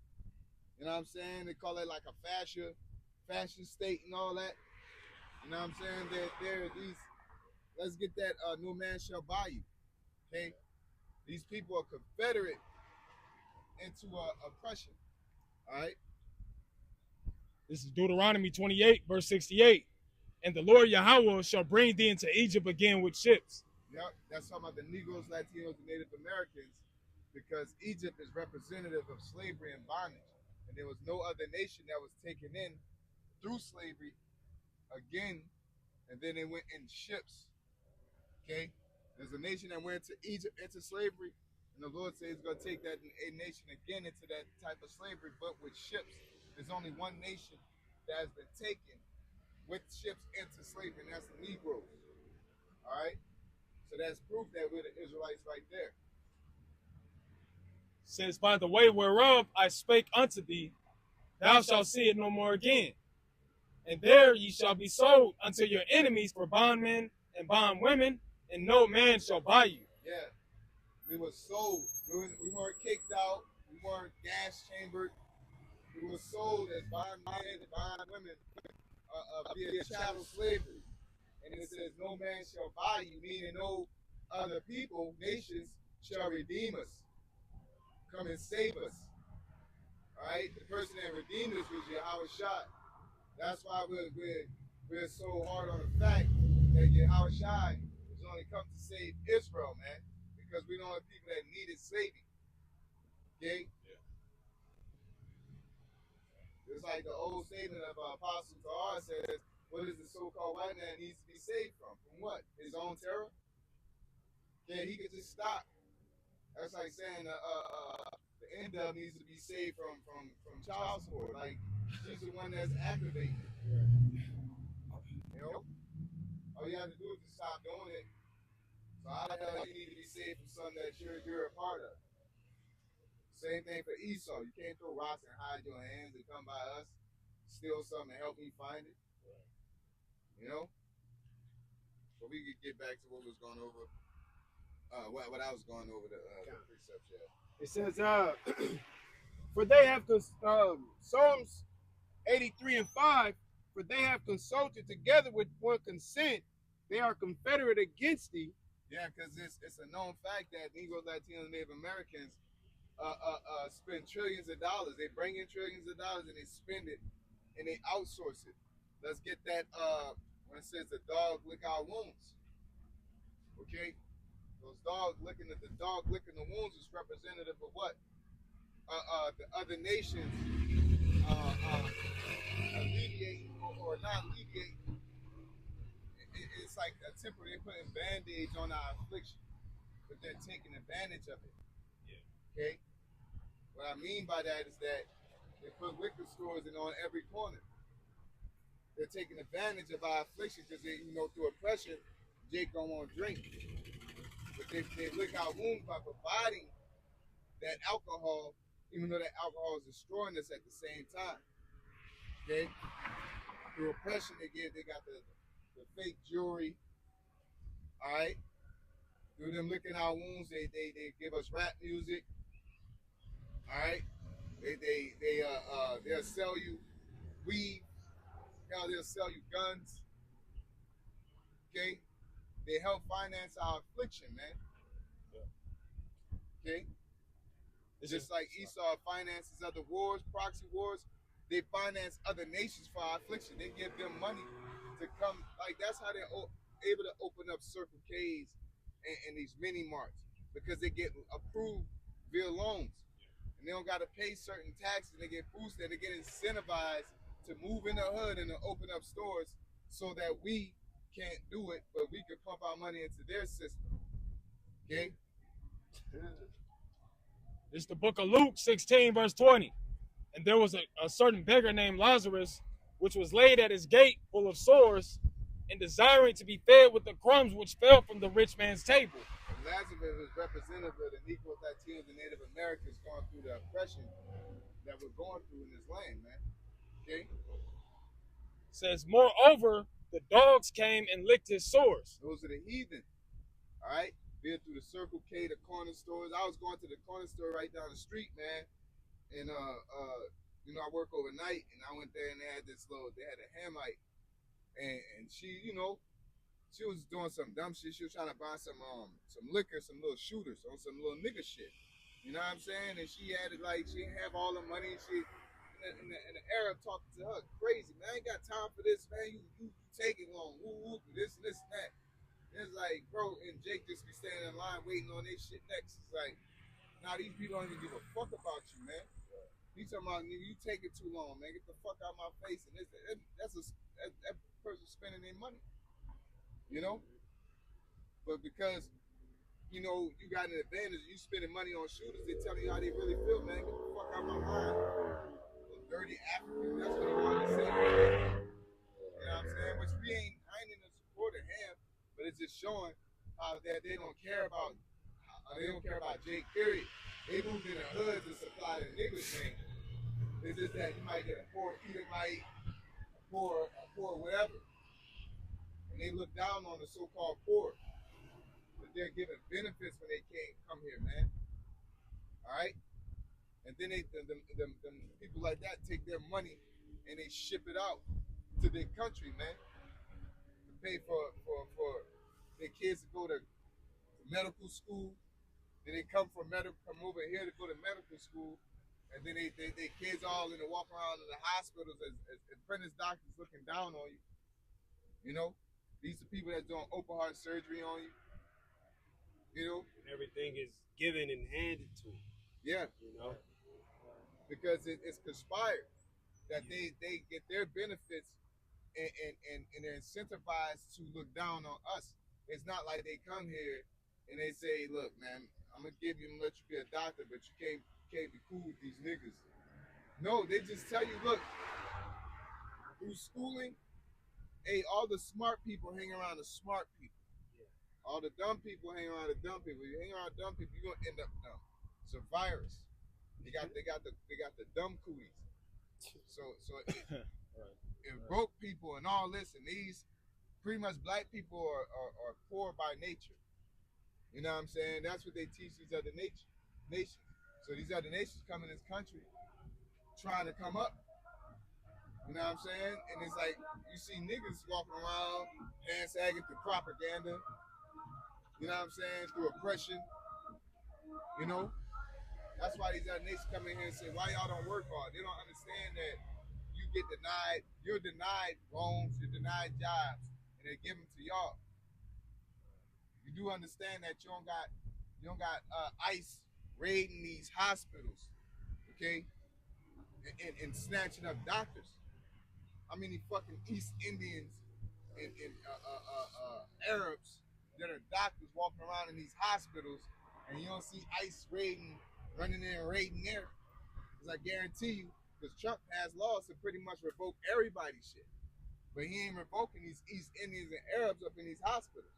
you know what I'm saying? They call it like a fascia state and all that. You know what I'm saying? There these. Let's get that. No man shall buy you. Okay, these people are confederate into oppression. All right. This is Deuteronomy 28, verse 68. And the Lord Yahweh shall bring thee into Egypt again with ships. Yep, that's talking about the Negroes, Latinos, and Native Americans, because Egypt is representative of slavery and bondage. And there was no other nation that was taken in through slavery again, and then they went in ships. Okay? There's a nation that went to Egypt into slavery, and the Lord says he's going to take that nation again into that type of slavery, but with ships. There's only one nation that has been taken with ships into slavery, and that's the Negroes. All right? So that's proof that we're the Israelites right there. Says, by the way whereof I spake unto thee, thou shalt see it no more again. And there ye shall be sold unto your enemies for bondmen and bondwomen, and no man shall buy you. Yeah, we were sold. We weren't kicked out. We weren't gas chambered. We were sold as bondmen and bondwomen via chattel slavery. And it says, no man shall buy you, meaning no other people, nations, shall redeem us. Come and save us. All right? The person that redeemed us was Yahweh Shai. That's why we're so hard on the fact that Yahweh Shai has only come to save Israel, man. Because we know the people that needed saving. Okay? Yeah. It's like the old statement of Apostle Tahar says, what is the so-called white man needs to be saved from? From what? His own terror? Yeah, he could just stop. That's like saying the NW needs to be saved from child support. Like, she's the one that's activating. You know? All you have to do is just stop doing it. So I know you need to be saved from something that you're a part of. Same thing for Esau. You can't throw rocks and hide your hands and come by us, steal something and help me find it. You know? But we could get back to what was going over. What I was going over the precepts. Yeah. It says, for they have Psalms 83 and 5. For they have consulted together with one consent. They are confederate against thee. Yeah, because it's a known fact that Negroes, Latinos, Native Americans spend trillions of dollars. They bring in trillions of dollars and they spend it and they outsource it. Let's get that when it says the dog lick our wounds. Okay? Those dogs licking the dog licking the wounds is representative of what? The other nations alleviate or not alleviate it's like a temper. They're putting band-aids on our affliction, but they're taking advantage of it. Okay. What I mean by that is that they put liquor stores in on every corner. They're taking advantage of our affliction because they, through oppression, Jake don't want to drink. But they lick our wounds by providing that alcohol, even though that alcohol is destroying us at the same time. Okay? Through oppression, they got the fake jewelry. All right? Through them licking our wounds, they give us rap music. All right? They'll sell you weed. Hell, they'll sell you guns. Okay? They help finance our affliction, man. Okay? It's just like Esau finances other wars, proxy wars. They finance other nations for our affliction. They give them money to come. Like, that's how they're able to open up Circle K's and these mini marts, because they get approved via loans. And they don't got to pay certain taxes. They get boosted. They get incentivized to move in the hood and to open up stores so that we can't do it, but we can pump our money into their system. Okay? It's the book of Luke 16, verse 20. And there was a certain beggar named Lazarus, which was laid at his gate full of sores, and desiring to be fed with the crumbs which fell from the rich man's table. Lazarus is representative of the Negroes, Latinos, and Native Americans going through the oppression that we're going through in this land, man. Okay? Says, moreover, the dogs came and licked his sores. Those are the heathen. All right? Been through the Circle K, the corner stores. I was going to the corner store right down the street, man. And I work overnight, and I went there and they had a Hamite, and she, she was doing some dumb shit. She was trying to buy some liquor, some little shooters on some little nigga shit. You know what I'm saying? And she had it like she didn't have all the money, and she and the Arab talking to her crazy, man. I ain't got time for this, man. You taking long, this and that. And it's like, bro, and Jake just be standing in line waiting on this shit next. It's like, now these people don't even give a fuck about you, man. You talking about, nigga, you take it too long, man. Get the fuck out of my face. And that person spending their money, But because, you got an advantage, you spending money on shooters, they tell you how they really feel, man. Get the fuck out of my mind. Little dirty African, that's what he wanted to say. You know what I'm saying? Which I ain't in the support of him, but it's just showing how that they don't care about Jake, period. They moved in the hood to supply the niggas thing. It's just that you might get a poor Edomite, a poor whatever. And they look down on the so-called poor. But they're given benefits when they can't come here, man. All right? And then them people like that take their money and they ship it out to their country, man. To pay for their kids to go to medical school. Then they come over here to go to medical school, and then they kids all in the walk around in the hospitals as apprentice doctors looking down on you. These are people that's doing open heart surgery on you. And everything is given and handed to them. Yeah. Because it's conspired that they get their benefits and they're incentivized to look down on us. It's not like they come here and they say, look, man, I'm gonna let you be a doctor, but you can't be cool with these niggas. No, they just tell you, look, through schooling, all the smart people hang around the smart people. Yeah. All the dumb people hang around the dumb people. You hang around dumb people, you're gonna end up dumb. It's a virus. They got the dumb cooties. So it broke people and all this, and these pretty much black people are poor by nature. You know what I'm saying? That's what they teach these other nations. So these other nations come in this country trying to come up. You know what I'm saying? And it's like you see niggas walking around pants sagging through propaganda. You know what I'm saying? Through oppression. That's why these other nations come in here and say, why y'all don't work hard? They don't understand that you're denied loans, you're denied jobs, and they give them to y'all. You do understand that you don't got ICE raiding these hospitals, okay, and snatching up doctors. How many fucking East Indians Arabs that are doctors walking around in these hospitals, and you don't see ICE running in and raiding there. Because I guarantee you, because Trump has laws to pretty much revoke everybody's shit. But he ain't revoking these East Indians and Arabs up in these hospitals.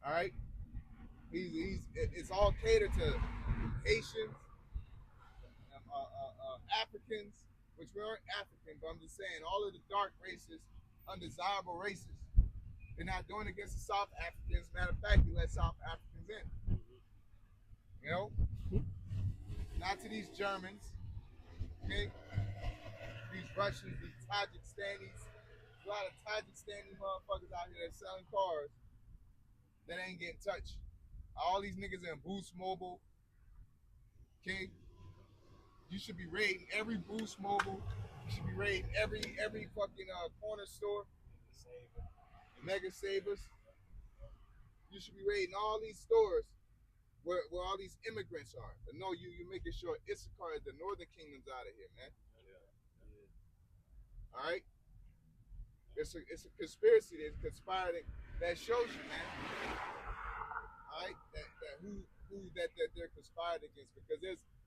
All right? It's all catered to Haitians, Africans, which we aren't African, but I'm just saying, all of the dark races, undesirable races, they're not doing it against the South Africans. Matter of fact, they let South Africans in. You know? Not to these Germans, okay? These Russians, these Tajikistanis. There's a lot of Tajikistani motherfuckers out here that selling cars that ain't getting touched. All these niggas in Boost Mobile, okay? You should be raiding every Boost Mobile. You should be raiding every fucking corner store. Mega Savers. You should be raiding all these stores where all these immigrants are. But no, you're making sure Issachar, the Northern Kingdom's out of here, man. All right? It's a conspiracy that's conspired that shows you, man. All right? That who that they're conspired against, because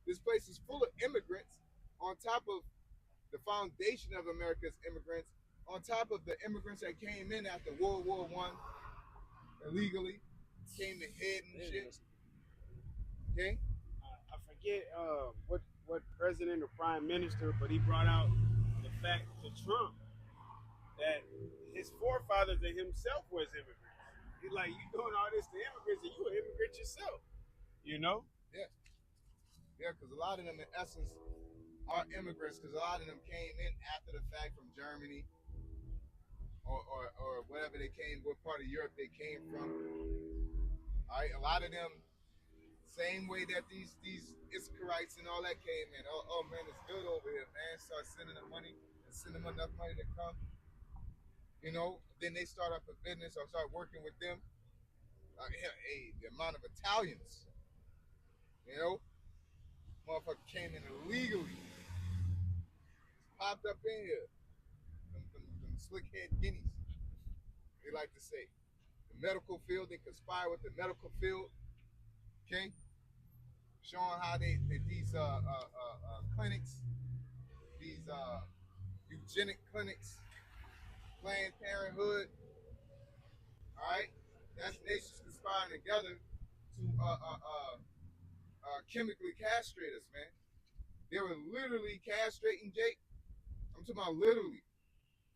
this place is full of immigrants on top of the foundation of America's immigrants, on top of the immigrants that came in after World War I illegally, came to head and shit. Okay? I forget what president or prime minister, but he brought out the fact to Trump that his forefathers and himself was immigrants. He's like, you doing all this to immigrants, and you an immigrant yourself. You know? Yeah. Yeah, because a lot of them, in essence, are immigrants, because a lot of them came in after the fact from Germany or whatever they came, what part of Europe they came from. All right, a lot of them, same way that these Issacharites and all that came in. Oh man, it's good over here, man. Start sending them money and send them enough money to come. You know, then they start up a business or start working with them. Hey, the amount of Italians, you know, motherfucker came in illegally, popped up in here. Them slick head guineas, they like to say. The medical field, they conspire with the medical field, okay? Showing how these clinics, these eugenic clinics, Planned Parenthood, all right? That's nations conspiring together to chemically castrate us, man. They were literally castrating Jake. I'm talking about literally.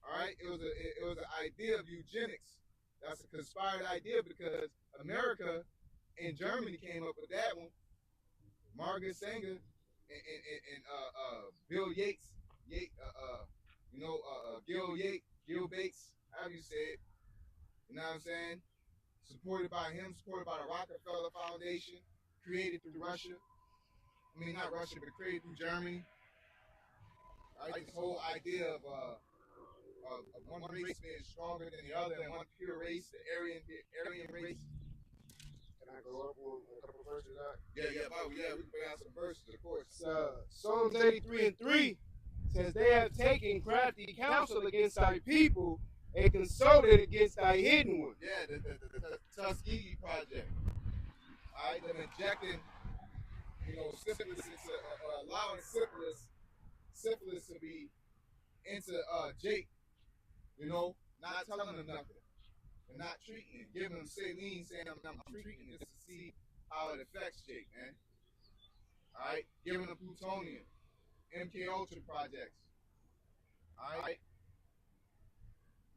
All right, it was an idea of eugenics. That's a conspired idea because America and Germany came up with that one. Margaret Sanger and Bill Yates, Gil Bates, however you say it. You know what I'm saying? Supported by him, supported by the Rockefeller Foundation, created through Russia. I mean, not Russia, but created through Germany. All right, this whole idea of one race being stronger than the other, and one pure race, the Aryan race. Can I go up on a couple verses? Yeah, we can bring out some verses, of course. Psalms 83:3 says, "They have taken crafty counsel against thy people, and consulted against thy hidden one." Yeah, the Tuskegee Project. All right, them injecting, syphilis into, allowing syphilis to be into Jake. Not telling them nothing, and not treating it, giving them saline, saying I'm treating this to see how it affects Jake, man. All right, giving them plutonium, MK Ultra projects. All right,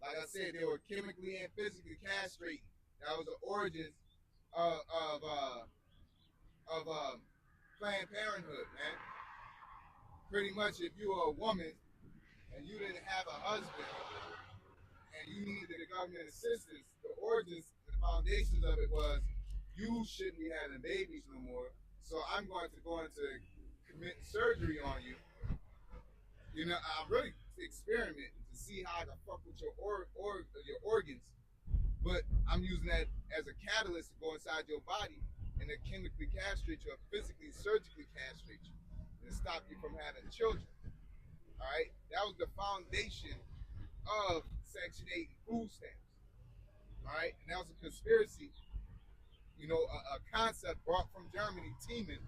like I said, they were chemically and physically castrating. That was the origins of Planned Parenthood, man. Pretty much, if you were a woman and you didn't have a husband and you needed the government assistance, the origins, the foundations of it was, you shouldn't be having babies no more, so I'm going to go into commit surgery on you. I'm really experimenting to see how I can fuck with your organs, but I'm using that as a catalyst to go inside your body and to chemically castrate you or physically, surgically castrate you and stop you from having children. All right? That was the foundation of Section 8 food stamps. All right, and that was a conspiracy, you know, a concept brought from Germany, teaming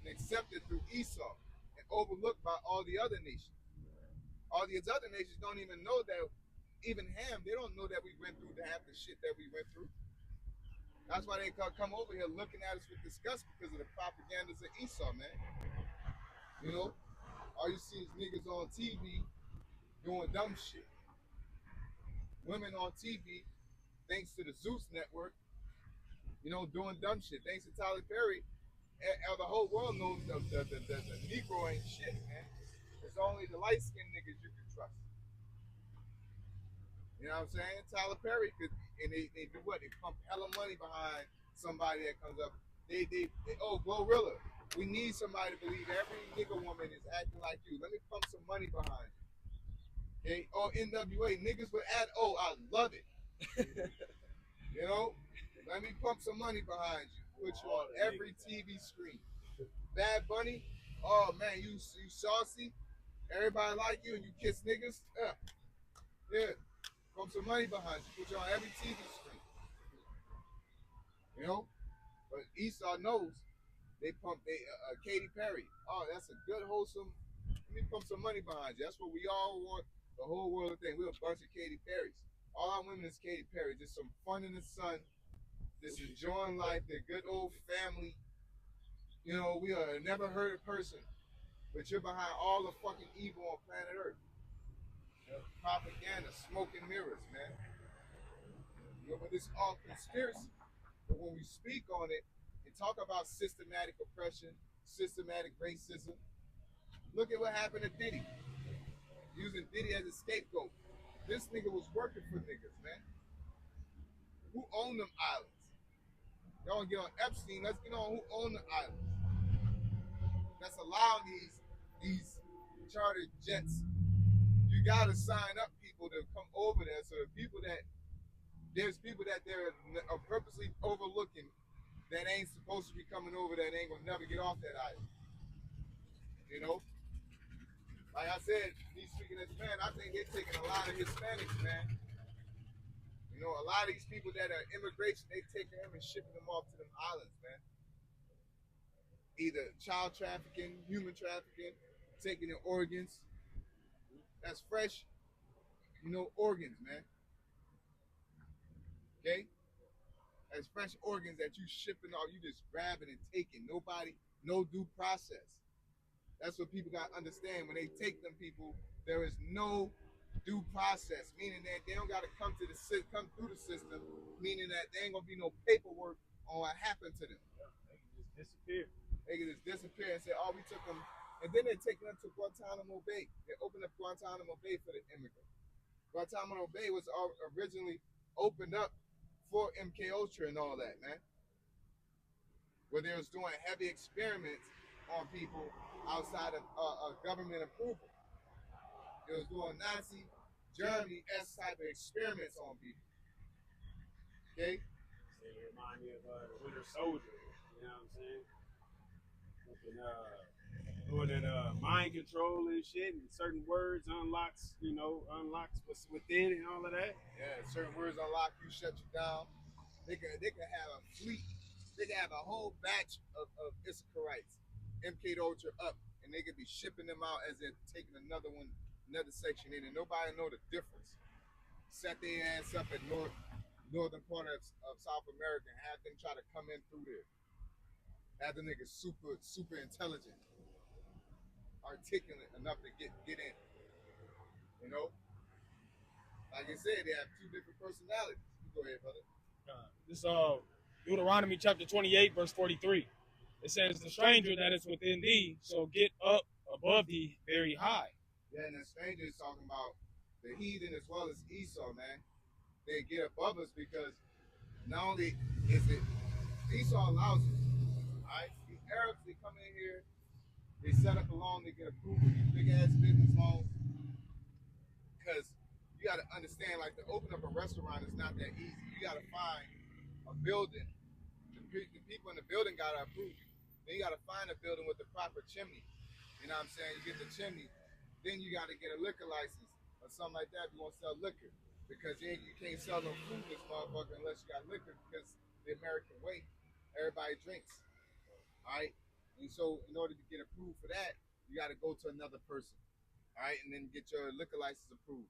and accepted through Esau and overlooked by all the other nations. All these other nations don't even know that, even Ham, they don't know that we went through half the shit that we went through. That's why they come over here looking at us with disgust because of the propagandas of Esau, man. You know, all you see is niggas on TV doing dumb shit. Women on TV, thanks to the Zeus network, you know, doing dumb shit. Thanks to Tyler Perry, the whole world knows the Negro ain't shit, man. It's only the light-skinned niggas you can trust. You know what I'm saying? Tyler Perry could, and they do what? They pump hella money behind somebody that comes up. They oh, Glorilla, we need somebody to believe every nigga woman is acting like you. Let me pump some money behind you. Okay? Oh, NWA, niggas would add, oh, I love it. You know? Let me pump some money behind you. Put you on every TV screen. Bad Bunny, oh man, you saucy. Everybody like you and you kiss niggas. Yeah. Pump some money behind you. Put you on every TV screen. You know? But Esau knows they pump Katy Perry. Oh, that's a good, wholesome. Let me pump some money behind you. That's what we all want. The whole world to think. We're a bunch of Katy Perrys. All our women is Katy Perry. Just some fun in the sun. Just enjoying life. They're good old family. You know, we are a never heard of person. But you're behind all the fucking evil on planet Earth. Propaganda, smoke and mirrors, man. You know, but it's all conspiracy. But when we speak on it and talk about systematic oppression, systematic racism, look at what happened to Diddy. Using Diddy as a scapegoat. This nigga was working for niggas, man. Who owned them islands? Y'all get on Epstein, let's get on who owned the islands. That's allowing these chartered jets. You gotta sign up people to come over there. So there's people that they're purposely overlooking that ain't supposed to be coming over, that ain't gonna never get off that island. You know? Like I said, me speaking as a man, I think they're taking a lot of Hispanics, man. You know, a lot of these people that are immigration, they taking them and shipping them off to them islands, man. Either child trafficking, human trafficking, taking their organs. That's fresh, you know, organs, man. Okay? That's fresh organs that you shipping off, you just grabbing and taking. Nobody, no due process. That's what people got to understand. When they take them people, there is no due process, meaning that they don't got to come through the system, meaning that there ain't going to be no paperwork on what happened to them. They can just disappear. They can just disappear and say, oh, we took them. And then they're taking them to Guantanamo Bay. They opened up Guantanamo Bay for the immigrants. Guantanamo Bay was originally opened up for MK Ultra and all that, man. Where they was doing heavy experiments on people outside of government approval. It was doing Nazi Germany-esque type of experiments on people. Okay? They remind me of the Winter Soldier. You know what I'm saying? Doing that mind control and shit, and certain words unlocks what's within and all of that. Yeah, certain words unlock you, shut you down. They could have a fleet. They could have a whole batch of Issacharites, MK Ultra up, and they could be shipping them out as they're taking another section in, and nobody know the difference. Set their ass up at northern part of South America and have them try to come in through there. Have the niggas super intelligent, articulate enough to get in. You know? Like I said, they have two different personalities. You go ahead, brother. This Deuteronomy chapter 28, verse 43. It says, the stranger that is within thee, so get up above thee very high. Yeah, and the stranger is talking about the heathen as well as Esau, man. They get above us because not only is it Esau allows it. Alright? The Arabs, they come in here, they set up a loan, they get approved with these big ass business loans. Because you gotta understand, like, to open up a restaurant is not that easy. You gotta find a building. The people in the building gotta approve you. Then you gotta find a building with the proper chimney. You know what I'm saying? You get the chimney. Then you gotta get a liquor license. or something like that, we won't sell liquor. Because you can't sell no food in this motherfucker unless you got liquor, because the American way, everybody drinks. All right? And so in order to get approved for that, you got to go to another person. All right? And then get your liquor license approved.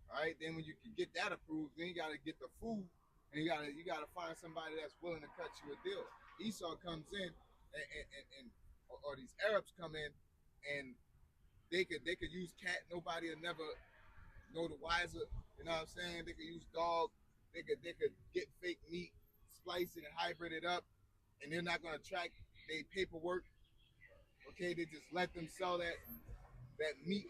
All right? Then when you can get that approved, then you got to get the food, and you got to find somebody that's willing to cut you a deal. Esau comes in, or these Arabs come in, and they could use cat. Nobody will never know the wiser. You know what I'm saying? They could use dog. They could get fake meat, splice it and hybrid it up, and they're not gonna track their paperwork. Okay, they just let them sell that meat.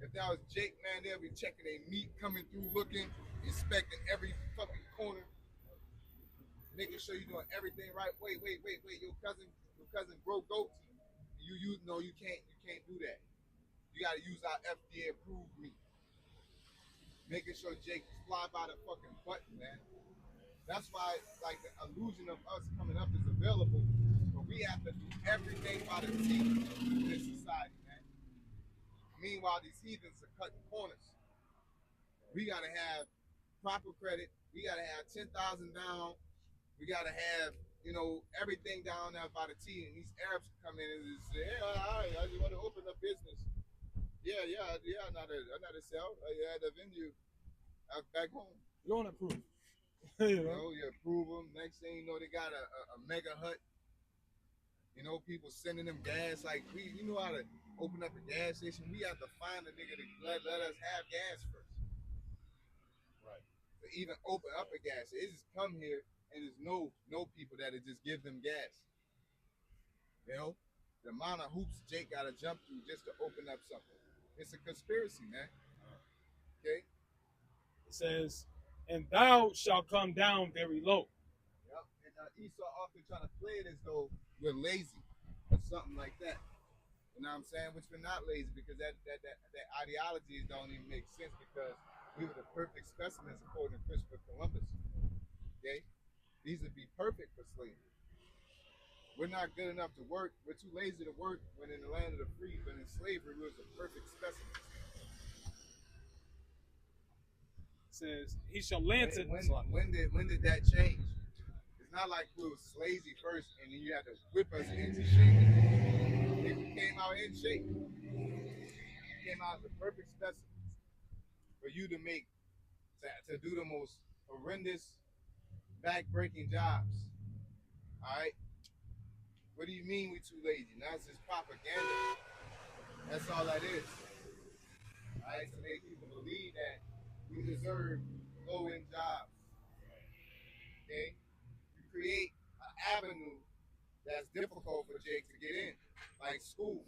If that was Jake, man, they'll be checking their meat, coming through, looking, inspecting every fucking corner, making sure you're doing everything right. Wait. Your cousin grow goats. You know you can't do that. You gotta use our FDA approved meat. Making sure Jake fly by the fucking button, man. That's why, like, the illusion of us coming up is available, but we have to do everything by the team in this society, man. Meanwhile, these heathens are cutting corners. We gotta have proper credit. We gotta have 10,000 down. We gotta have, everything down there by the T. And these Arabs come in and just say, "Yeah, all right, I just want to open a business. Yeah, not a sell. I had a venue back home. You don't approve. You approve them. Next thing you know, they got a mega hut. People sending them gas. Like, we know how to open up a gas station. We have to find a nigga to let us have gas first. Right. To even open up a gas station. It just come here and there's no people that'll just give them gas. The amount of hoops Jake got to jump through just to open up something. It's a conspiracy, man. Okay? It says, and thou shalt come down very low. Yep. And Esau often trying to play it as though we're lazy or something like that. You know what I'm saying? Which we're not lazy, because that ideology don't even make sense, because we were the perfect specimens according to Christopher Columbus. Okay? These would be perfect for slavery. We're not good enough to work. We're too lazy to work when in the land of the free, but in slavery, we was the perfect specimen. It says, he shall lance it. When did that change? It's not like we was lazy first and then you had to whip us into shape. We came out in shape. We came out as the perfect specimen for you to do the most horrendous, back-breaking jobs. All right? What do you mean we too lazy? Now it's just propaganda. That's all that is. All right? To make people believe that we deserve low-end jobs. Okay? You create an avenue that's difficult for Jake to get in, like school.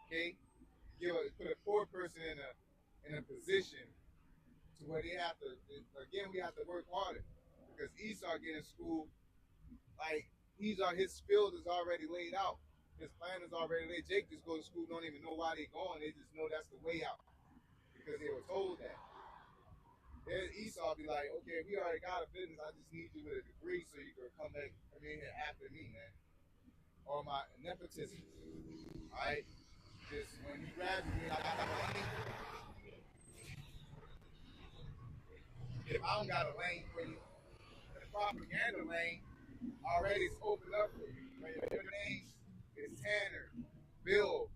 Okay? Put a poor person in a position to where they have to, again, we have to work harder. Because Esau getting school, like, his field is already laid out. His plan is already laid. Jake just go to school, don't even know why they're going. They just know that's the way out. Because they were told that. Then Esau be like, okay, we already got a business. I just need you with a degree so you can come in here after me, man. Or my nepotism. Alright? Just when you graduate, me, I got a lane. If I don't got a lane for you, the propaganda lane already is opened up for you. When your name is Tanner, Bill,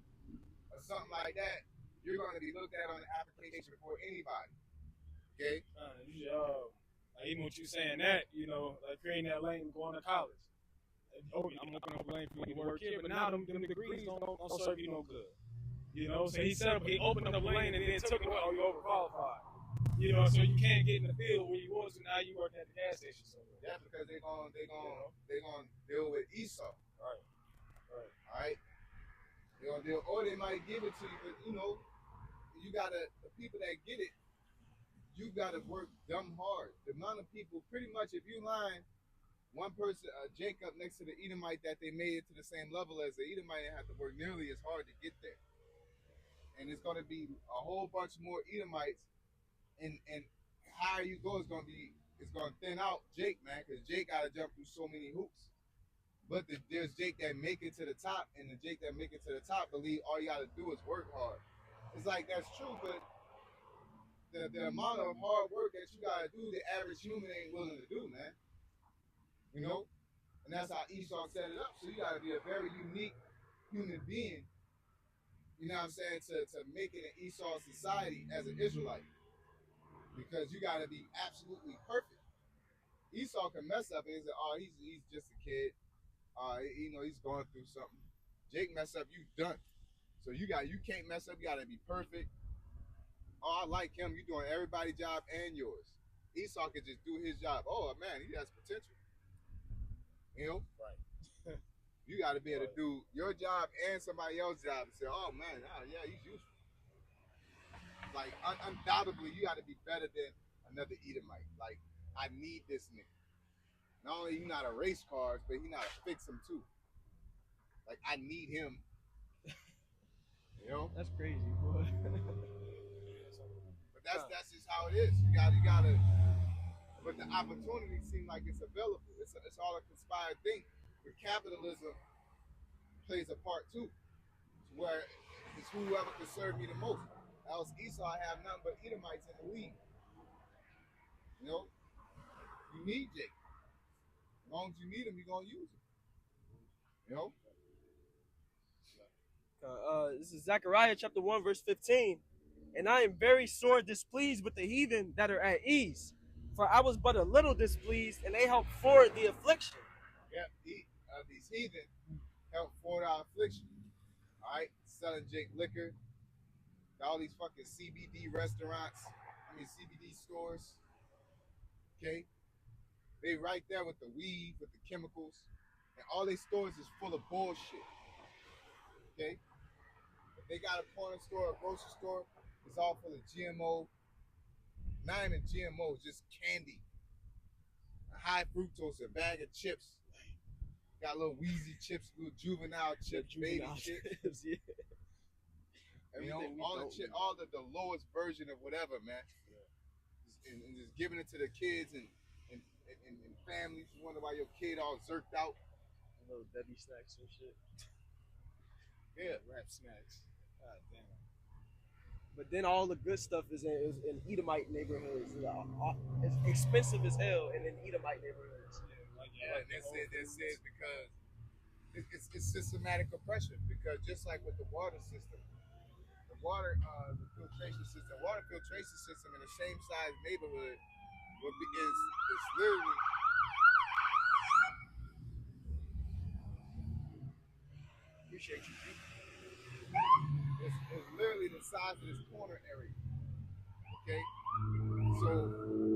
or something like that, you're going to be looked at on the application before anybody. Okay? Even with you saying that, like creating that lane going to college. Oh, I'm opening up a lane for you to work here, but now them degrees don't serve you no good. So he opened up a lane and then took it, oh, you're overqualified. So you can't get in the field where you want to. Now you working at the gas station somewhere. That's because they're gonna deal with Esau. Right. All right. They're gonna deal, or they might give it to you, but you gotta, the people that get it, you gotta work dumb hard. The amount of people, pretty much, if you line one person, Jacob, next to the Edomite, that they made it to the same level as the Edomite, and have to work nearly as hard to get there. And it's gonna be a whole bunch more Edomites. And higher you go, it's gonna thin out Jake, man, because Jake gotta jump through so many hoops. But there's Jake that make it to the top, and the Jake that make it to the top believe all you gotta do is work hard. It's like, that's true, but the amount of hard work that you gotta do, the average human ain't willing to do, man. You know? And that's how Esau set it up. So you gotta be a very unique human being, you know what I'm saying, to make it an Esau society as an Israelite. Because you gotta be absolutely perfect. Esau can mess up and he's like, oh, he's just a kid. You know, he's going through something. Jake mess up, you done. So you can't mess up, you gotta be perfect. Oh, I like him, you doing everybody's job and yours. Esau can just do his job. Oh man, he has potential. You know? Right. You gotta be able to do your job and somebody else's job and say, oh man, yeah, he's useful. Like undoubtedly you gotta be better than another Edomite. Like, I need this nigga. Not only he not a race cars, but he not a fix them too. Like, I need him. You know? That's crazy, boy. But that's just how it is. You gotta. But the opportunity seems like it's available. It's all a conspired thing. But capitalism plays a part too, where it's whoever can serve me the most. Else Esau have nothing but Edomites in the league. You know, you need Jake. As long as you need him, you're gonna use him. You know. This is Zechariah chapter 1, verse 15. And I am very sore displeased with the heathen that are at ease. For I was but a little displeased, and they helped forward the affliction. Yeah, these heathen help forward our affliction. All right, selling Jake liquor, all these fucking CBD restaurants, CBD stores. Okay, they right there with the weed, with the chemicals, and all these stores is full of bullshit. Okay, if they got a corner store, a grocery store, it's all full of GMO. Not even GMO, just candy. A high fructose, a bag of chips. Got little Wheezy chips, little juvenile chips, baby chips. Yeah. You know, all the lowest version of whatever, man. Yeah. And just giving it to the kids and families. You wonder why your kid all zerked out. Little Debbie snacks and shit. Yeah. Rap snacks. God damn. But then all the good stuff is in Edomite neighborhoods. It's expensive as hell in Edomite neighborhoods. Yeah, and that's it because it's systematic oppression. Because just like with the water system, the filtration system in the same size neighborhood is literally. Appreciate you. It's literally the size of this corner area. Okay, so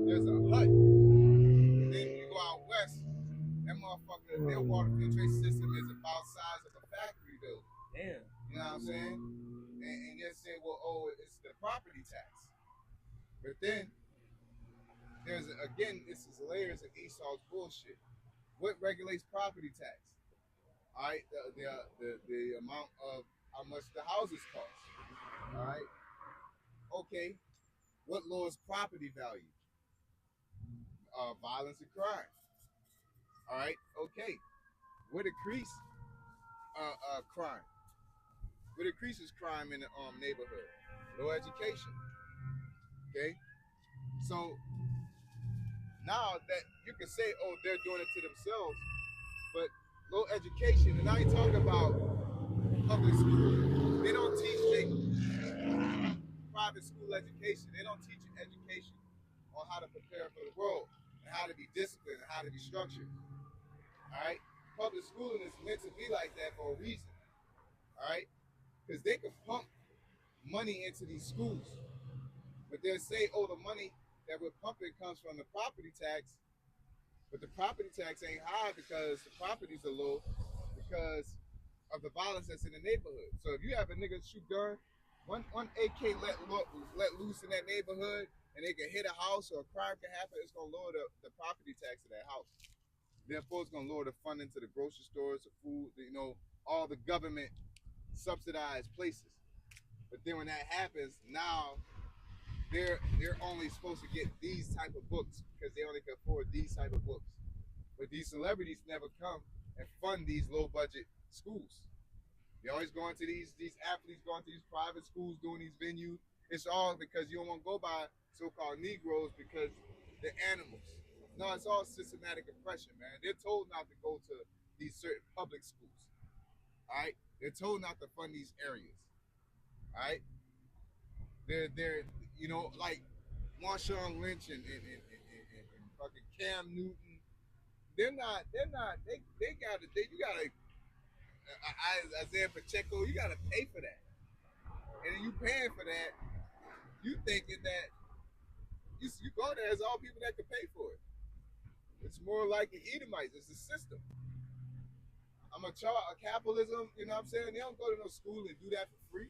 there's a hut. And then you go out west, that motherfucker, their water filtration system is about the size of a factory building. Damn. You know what I'm saying? And you're saying, well, oh, it's the property tax. But then this is layers of Esau's bullshit. What regulates property tax? All right, the amount of how much the houses cost. All right. Okay. What lowers property value? Violence and crime. All right. Okay. What decreases crime? What decreases crime in the neighborhood? Low education. Okay. So now that you can say, oh, they're doing it to themselves, but low education, and I ain't talking about public school. They don't teach private school education. They don't teach you education on how to prepare for the world and how to be disciplined and how to be structured. All right? Public schooling is meant to be like that for a reason. All right? Because they can pump money into these schools. But they'll say, oh, the money that we're pumping comes from the property tax. But the property tax ain't high because the properties are low because of the violence that's in the neighborhood. So if you have a nigga shoot gun, one AK let loose in that neighborhood and they can hit a house or a crime can happen, it's going to lower the property tax of that house. Therefore, it's going to lower the funding to the grocery stores, the food, all the government subsidized places. But then when that happens, now they're only supposed to get these type of books because they only can afford these type of books. But these celebrities never come and fund these low budget schools. They always going to these athletes going to these private schools doing these venues, It's all because you don't want to go by so-called Negroes because they're animals. No, it's all systematic oppression, man. They're told not to go to these certain public schools. All right, they're told not to fund these areas. All right, they're like Marshawn Lynch and fucking Cam Newton. They gotta you gotta Isaiah Pacheco, you gotta pay for that. And then you paying for that, you thinking that you go there as all people that can pay for it. It's more like the Edomites, it's a system. I'm a capitalism, you know what I'm saying? They don't go to no school and do that for free.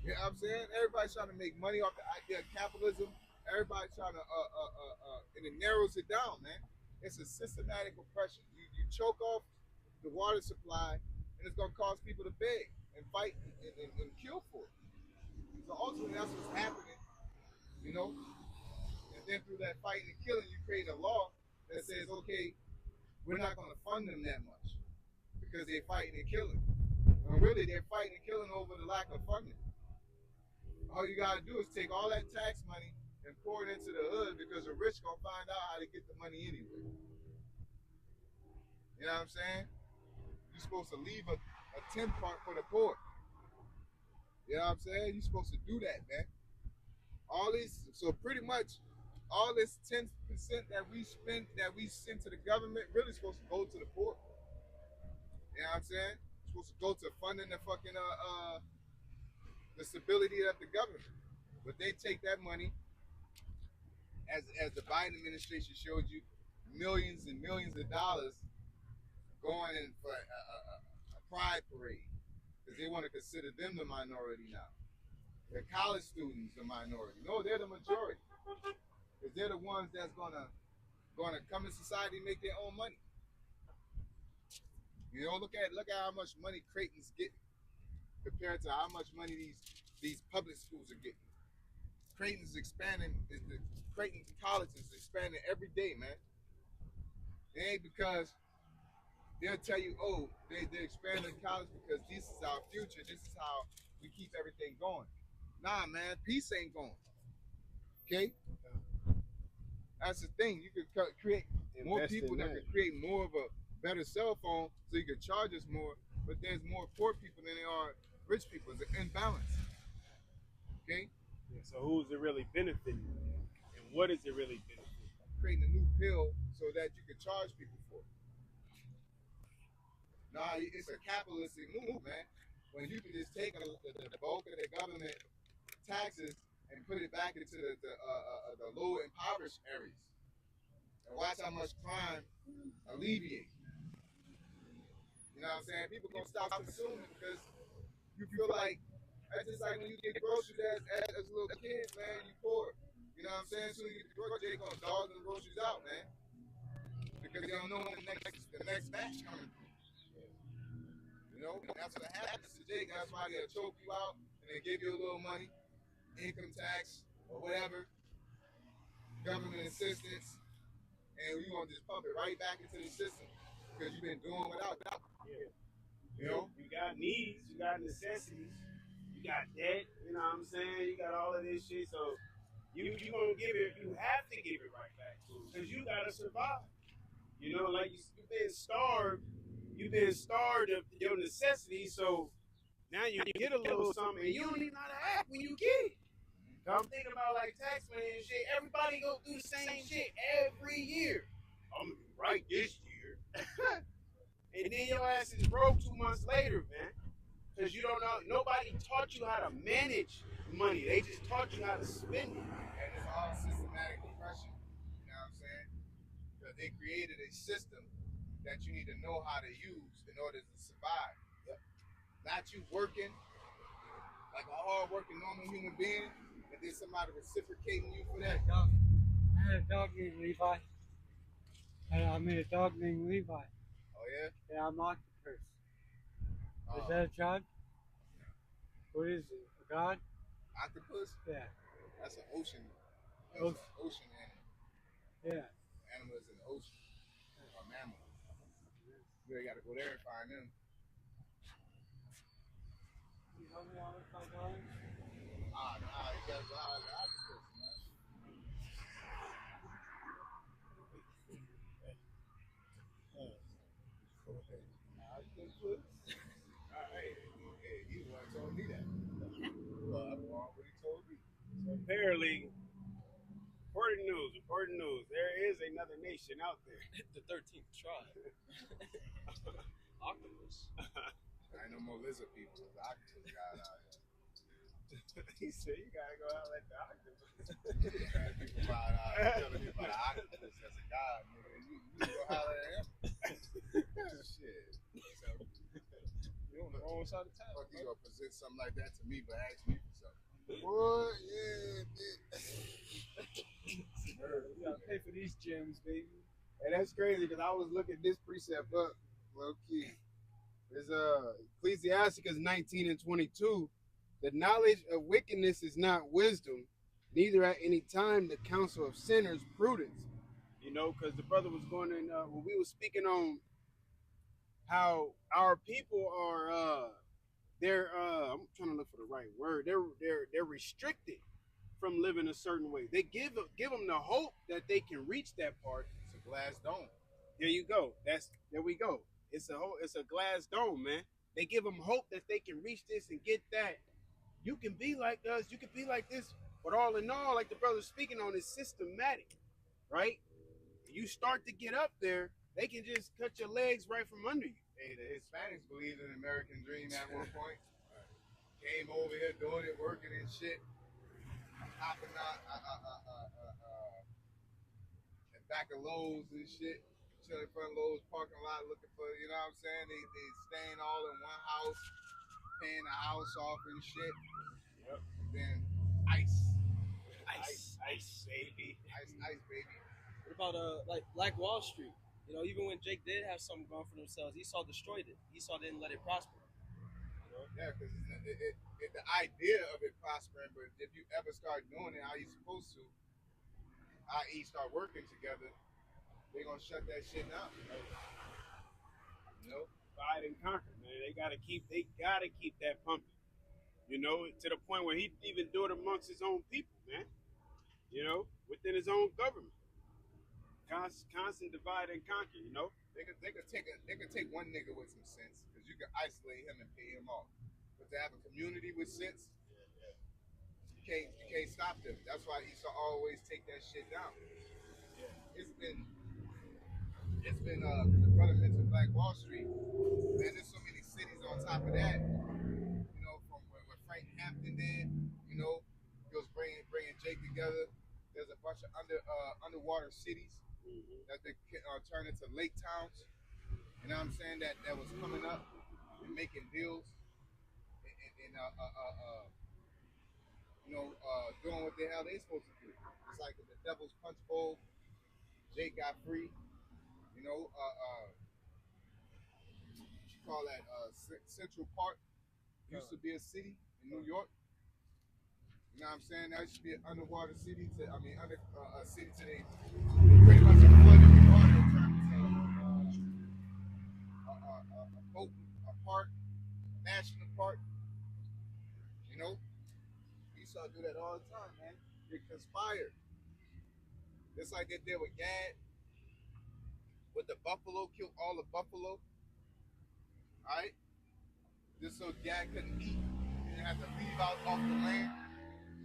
You know what I'm saying? Everybody's trying to make money off the idea of capitalism. Everybody's trying to and it narrows it down, man. It's a systematic oppression. You choke off the water supply, and it's gonna cause people to beg and fight and kill for it. So ultimately, that's what's happening, you know. And then through that fighting and killing, you create a law that says, okay, we're not gonna fund them that much because they're fighting and killing. And really, they're fighting and killing over the lack of funding. All you gotta do is take all that tax money and pour it into the hood because the rich gonna find out how to get the money anyway. You know what I'm saying? You're supposed to leave a 10 part for the poor. You know what I'm saying? You're supposed to do that, man. All these, so pretty much all this 10% that we spend, that we send to the government, really supposed to go to the poor. You know what I'm saying? It's supposed to go to funding the fucking the stability of the government. But they take that money, as the Biden administration showed you, millions and millions of dollars going in for a pride parade because they want to consider them the minority now. The college students the minority. No, they're the majority because they're the ones that's gonna come in society and make their own money. You know, look at how much money Creighton's getting compared to how much money these public schools are getting. Creighton's expanding. Creighton College is expanding every day, man. It ain't because they'll tell you, oh, they're expanding college because this is our future. This is how we keep everything going. Nah, man, peace ain't going. Okay? That's the thing. You could create more people that could create more of a better cell phone so you could charge us more, but there's more poor people than there are rich people. It's an imbalance. Okay? Yeah, so who's it really benefiting? And what is it really benefiting? Creating a new pill so that you could charge people for it. Nah, it's a capitalistic move, man. When you can just take the bulk of the government taxes and put it back into the low impoverished areas, and watch how much crime alleviates. You know what I'm saying? People gonna stop consuming because you feel like that's just like when you get groceries as little kids, man. You poor. You know what I'm saying? So you get the groceries, they gonna dog the groceries out, man, because they don't know when the next batch coming through. You know, and that's what happens today. That's why they'll choke you out and they give you a little money, income tax or whatever, government assistance, and you want to just pump it right back into the system because you've been doing without. Yeah. You know, you got needs, you got necessities, you got debt. You know what I'm saying? You got all of this shit. So you gonna give it. You have to give it right back because you gotta survive. You know, like you've been starved. You've been starved of your necessities, so now you get a little something, and you don't even know how to act when you get it. I'm thinking about like tax money and shit. Everybody go do the same shit every year. I'm gonna be right this year, and then your ass is broke 2 months later, man, because you don't know. Nobody taught you how to manage money. They just taught you how to spend it. And it's all systematic oppression. You know what I'm saying? Because they created a system that you need to know how to use in order to survive. Yep. Not you working like a hard-working normal human being, and then somebody reciprocating you for that. I had a dog named Levi. I made a dog named Levi. Oh yeah? Yeah, I'm octopus. Is that a god? What is it? A god? Octopus? Yeah. That's an ocean. That's an ocean animal. Yeah. Animals in the ocean. Or mammal. You really got to go there and find them. You help me out with my dollars? You gotta go holler at the octopus, man. Hey, he the one told me that. Well, I'm wrong what he told me. So apparently, important news, there is another nation out there. The 13th tribe. Octopus. I ain't no more lizard people. The octopus got out here. He said you gotta go out like the octopus. Yeah, people find out telling me about the octopus as a god, nigga. You go holler at him. Shit. So, You're on the wrong side of town. fuck you gonna present something like that to me, but ask me for something. Boy, yeah, You gotta pay for these gems, baby. And that's crazy because I was looking this precept up, low key. There's Ecclesiasticus 19 and 22. The knowledge of wickedness is not wisdom, neither at any time the counsel of sinners prudence. You know, because the brother was going in when we were speaking on how our people are they're I'm trying to look for the right word. They're restricted from living a certain way. They give them the hope that they can reach that part. it's a glass dome. There you go. There we go. It's a glass dome, man. They give them hope that they can reach this and get that. You can be like us. You can be like this. But all in all, like the brother's speaking on, is systematic, right? You start to get up there, they can just cut your legs right from under you. Hey, the Hispanics believed in the American dream at one point. Came over here doing it, working and shit. Hopping out and back of Lowe's and shit. Chilling in front of Lowe's parking lot looking for, you know what I'm saying? They staying all in one house, paying the house off and shit. Yep. And then ice, baby. ice, baby. What about like Black Wall Street? You know, even when Jake did have something going for themselves, Esau destroyed it. Esau didn't let it prosper. Yeah, because the idea of it prospering, but if you ever start doing it how you're supposed to, i.e. start working together, they're gonna shut that shit down. You know? Divide and conquer, man. They gotta keep that pumping. You know, to the point where he even do it amongst his own people, man. You know, within his own government. Constant divide and conquer, you know. They could take one nigga with some sense, because you can isolate him and pay him off. But to have a community with sense, you can't stop them. That's why Esau always take that shit down. It's been the brother mentioned Black Wall Street. Man, there's so many cities on top of that. You know, from what Frank Hampton did. You know, he was bringing Jake together. There's a bunch of underwater cities that they turn into lake towns. You know what I'm saying? That was coming up and making deals and doing what the hell they supposed to do. It's like the Devil's Punch Bowl. Jake got free. You know, what you call that? Central Park used to be a city in New York. You know what I'm saying? That should be an underwater city a city today. Pretty much a flooded water in terms of a park, national park. You know, Esau do that all the time, man. They conspire. Just like they did with Gad, with the buffalo, killed all the buffalo. Alright? Just so Gad couldn't eat. He didn't have to leave out off the land.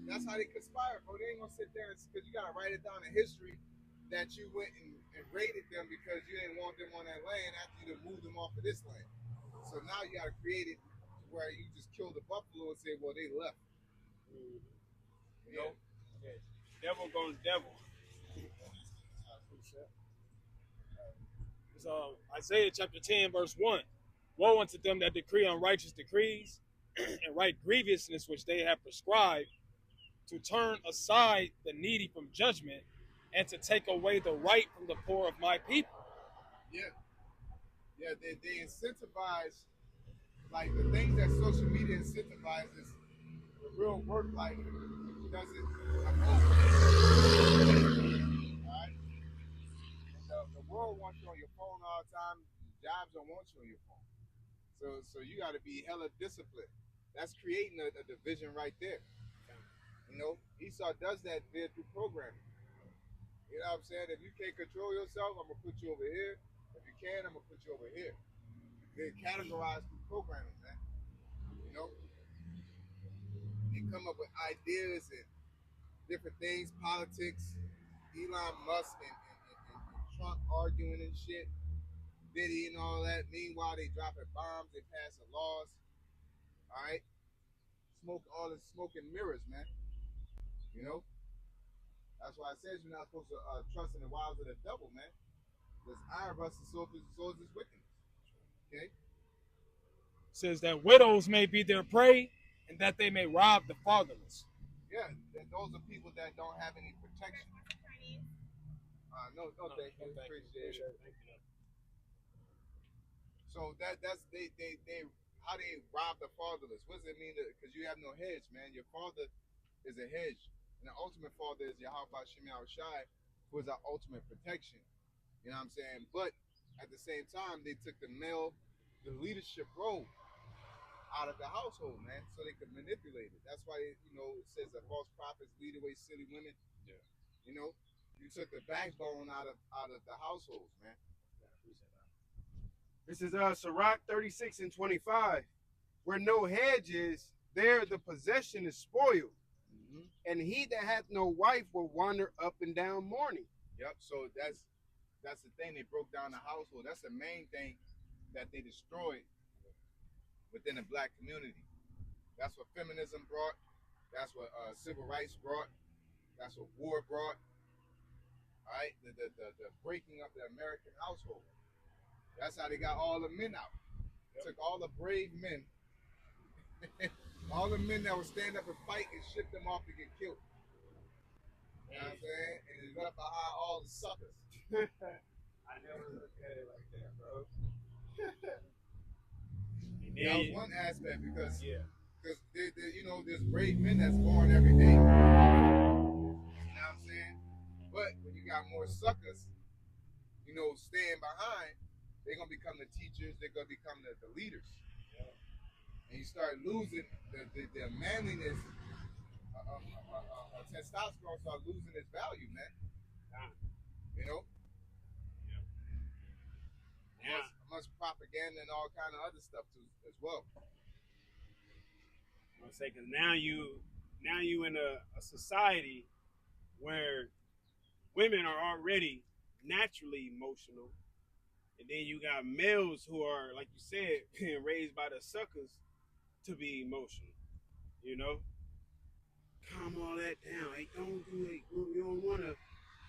That's how they conspire, bro. They ain't gonna sit there because you gotta write it down in history that you went and raided them because you didn't want them on that land after you moved them off of this land. So now you gotta create it where you just kill the buffalo and say, well, they left. You know? Yeah. Devil goes devil. It's Isaiah chapter 10, verse 1. Woe unto them that decree unrighteous decrees and write grievousness which they have prescribed, to turn aside the needy from judgment and to take away the right from the poor of my people. Yeah. Yeah, they incentivize, like the things that social media incentivizes, the real work life doesn't oppose. Alright? The world wants you on your phone all the time. Jobs don't want you on your phone. So you got to be hella disciplined. That's creating a division right there. You know, Esau does that via through programming. You know what I'm saying? If you can't control yourself, I'm gonna put you over here. If you can, I'm gonna put you over here. They're categorized through programming, man. You know, they come up with ideas and different things, politics. Elon Musk and Trump arguing and shit, Diddy and all that. Meanwhile, they dropping bombs, they passing laws. All right, all the smoke and mirrors, man. You know, that's why it says you're not supposed to trust in the wiles of the devil, man. Because iron rust is so is wickedness. Okay. Says that widows may be their prey and that they may rob the fatherless. Yeah, those are people that don't have any protection. No, thank you. Appreciate it. So that's they how they rob the fatherless. What does it mean? Because you have no hedge, man. Your father is a hedge, and the ultimate father is Yahweh Shemi Shai, who is our ultimate protection. You know what I'm saying? But at the same time, they took the leadership role out of the household, man, so they could manipulate it. That's why it says that false prophets lead away silly women. Yeah. You know, you took the backbone out of the households, man. This is Sirach 36 and 25. Where no hedge is, there the possession is spoiled. Mm-hmm. And he that hath no wife will wander up and down mourning. Yep. So that's the thing. They broke down the household. That's the main thing that they destroyed within the black community. That's what feminism brought. That's what civil rights brought. That's what war brought. All right, the breaking of the American household. That's how they got all the men out. Yep. Took all the brave men, all the men that would stand up and fight, and shipped them off to get killed. You know what I'm saying? And they left behind all the suckers. I never looked at it like that, bro. That was one aspect because there's brave men that's born every day. You know what I'm saying? But when you got more suckers, staying behind, they're gonna become the teachers. They're gonna become the leaders. Yeah. And you start losing the manliness. Testosterone start losing its value, man. You know. Yeah. Much propaganda and all kind of other stuff too as well. I'm saying, because now you in a society where women are already naturally emotional. And then you got males who are, like you said, being raised by the suckers to be emotional. You know? Calm all that down. Hey, don't do it. You don't want to.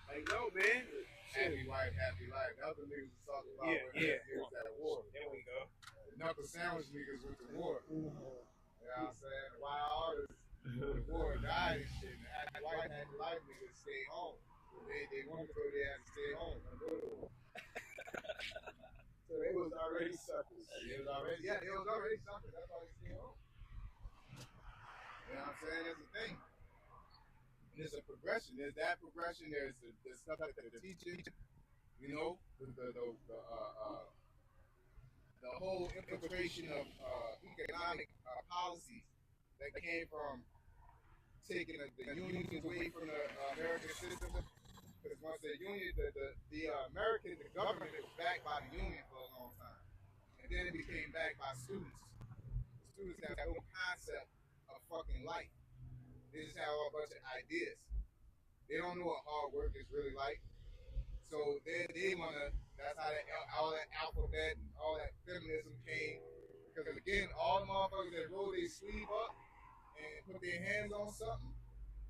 Like, no, man. Happy wife, happy life. That's what niggas was talking about niggas at war. There we go. The knuckle sandwich niggas with the war. You know what I'm saying? The wild artists with the war died and shit. The happy wife, happy life niggas stay home. They wanted to go there and stay home. So they was already suckers. They was already suckers. That's why they stay home. You know what I'm saying? That's the thing. And there's a progression. There's that progression. There's stuff like the teaching. The whole infiltration of economic policies that came from taking the unions away from the American system. Because once the union, the American, the government was backed by the union for a long time. And then it became backed by students. The students have no concept of fucking life. They just have a bunch of ideas. They don't know what hard work is really like. So they want to, that's how all that alphabet and all that feminism came. Because again, all the motherfuckers that roll their sleeve up and put their hands on something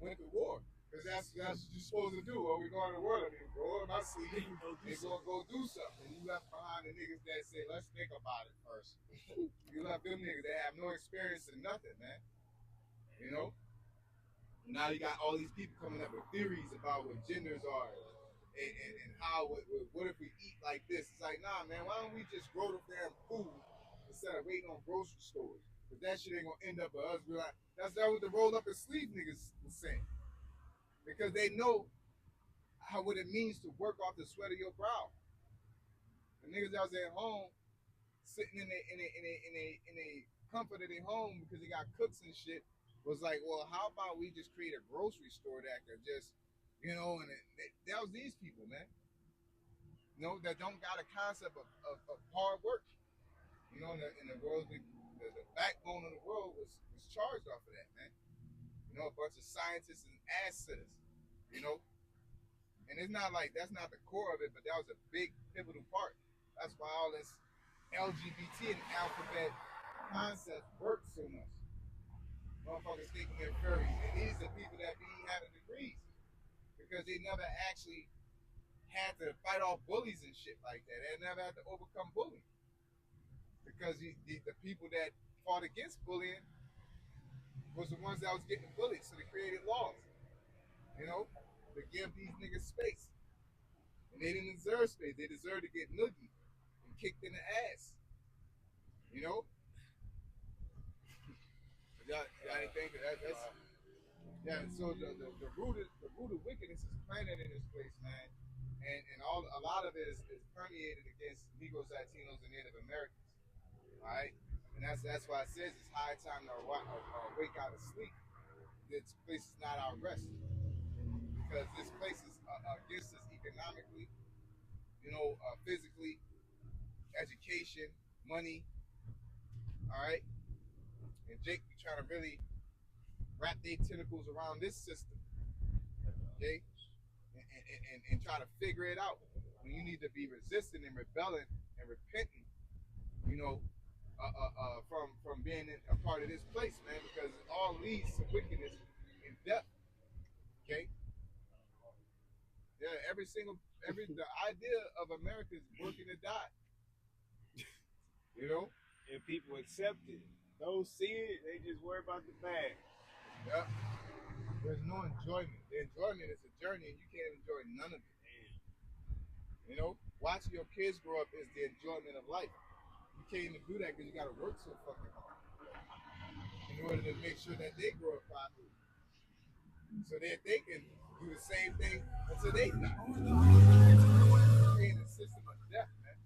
went to war. Because that's what you're supposed to do. Or we going to the world. I mean, roll my sleeve and go do something. And you left behind the niggas that say, let's think about it first. You left them niggas that have no experience in nothing, man. You know? Now you got all these people coming up with theories about what genders are and how, what if we eat like this? It's like, nah, man, why don't we just grow the damn food instead of waiting on grocery stores? Because that shit ain't going to end up with us. That's what the roll up and sleeve niggas was saying. Because they know what it means to work off the sweat of your brow. The niggas out there at home, sitting in a comfort of their home because they got cooks and shit, was like, well, how about we just create a grocery store that could just, and that was these people, man. That don't got a concept of hard work. In the world, the backbone of the world was charged off of that, man. A bunch of scientists and assets, you know. And it's not like that's not the core of it, but that was a big pivotal part. That's why all this LGBT and alphabet concept works so much. Motherfuckers thinking they're furries. And these are people that be having degrees because they never actually had to fight off bullies and shit like that. They never had to overcome bullying. Because the people that fought against bullying was the ones that was getting bullied, so they created laws, to give these niggas space. And they didn't deserve space. They deserved to get noogie and kicked in the ass. Y'all didn't think that's yeah. So the root of wickedness is planted in this place, man, and a lot of it is permeated against Negroes, Latinos, and Native Americans. All right, and that's why it says it's high time to wake out of sleep. This place is not our rest because this place is against us economically, physically, education, money. All right, and Jake be trying to really wrap their tentacles around this system, okay, and try to figure it out. When you need to be resistant and rebelling and repenting, from being a part of this place, man, because it all leads to wickedness and death. Okay. Yeah, the idea of America is working to die. And people accept it. Those see it, they just worry about the bad. Yep. There's no enjoyment. The enjoyment is a journey, and you can't enjoy none of it. Watching your kids grow up is the enjoyment of life. You can't even do that because you got to work so fucking hard in order to make sure that they grow up properly, so that they can do the same thing until they die. Creating a system of death, man.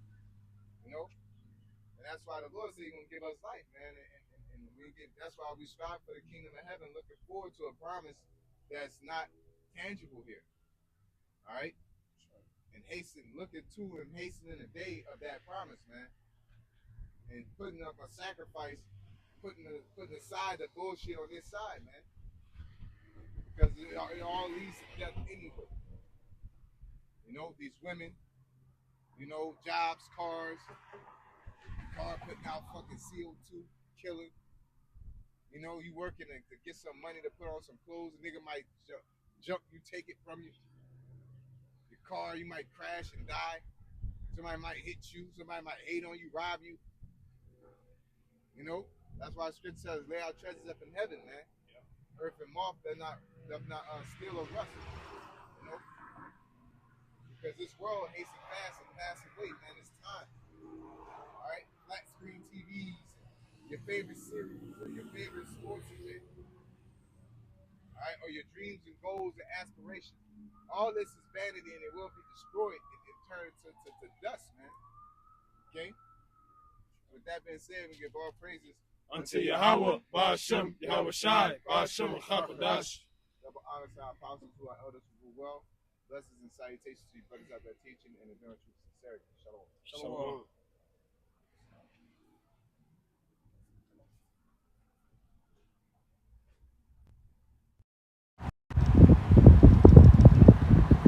And that's why the Lord said He's gonna give us life, man. And that's why we strive for the kingdom of heaven, looking forward to a promise that's not tangible here. All right. And hastening the day of that promise, man. And putting up a sacrifice, putting aside the bullshit on this side, man. Because it all leads to death anyway. These women, jobs, cars putting out fucking CO2, killing. You working to get some money to put on some clothes. A nigga might jump you, take it from you. Your car, you might crash and die. Somebody might hit you. Somebody might hate on you, rob you. That's why Scripture says, lay out treasures up in heaven, man. Yeah. Earth and moth, they're not steal or rust. Because this world hastes fast and passing away, man. It's time. All right? Flat screen TVs, your favorite series, or your favorite sports event. All right? Or your dreams and goals and aspirations. All this is vanity and it will be destroyed and turned to dust, man. Okay? With that being said, we give all praises unto Yahweh, Ba'ashem, Yahweh Shai, Ba'ashem, Chakadash. Double honor to our apostles who are elders who rule well. Blessings and salutations to you brothers out there teaching and adhering to sincerity. Shalom. Shalom.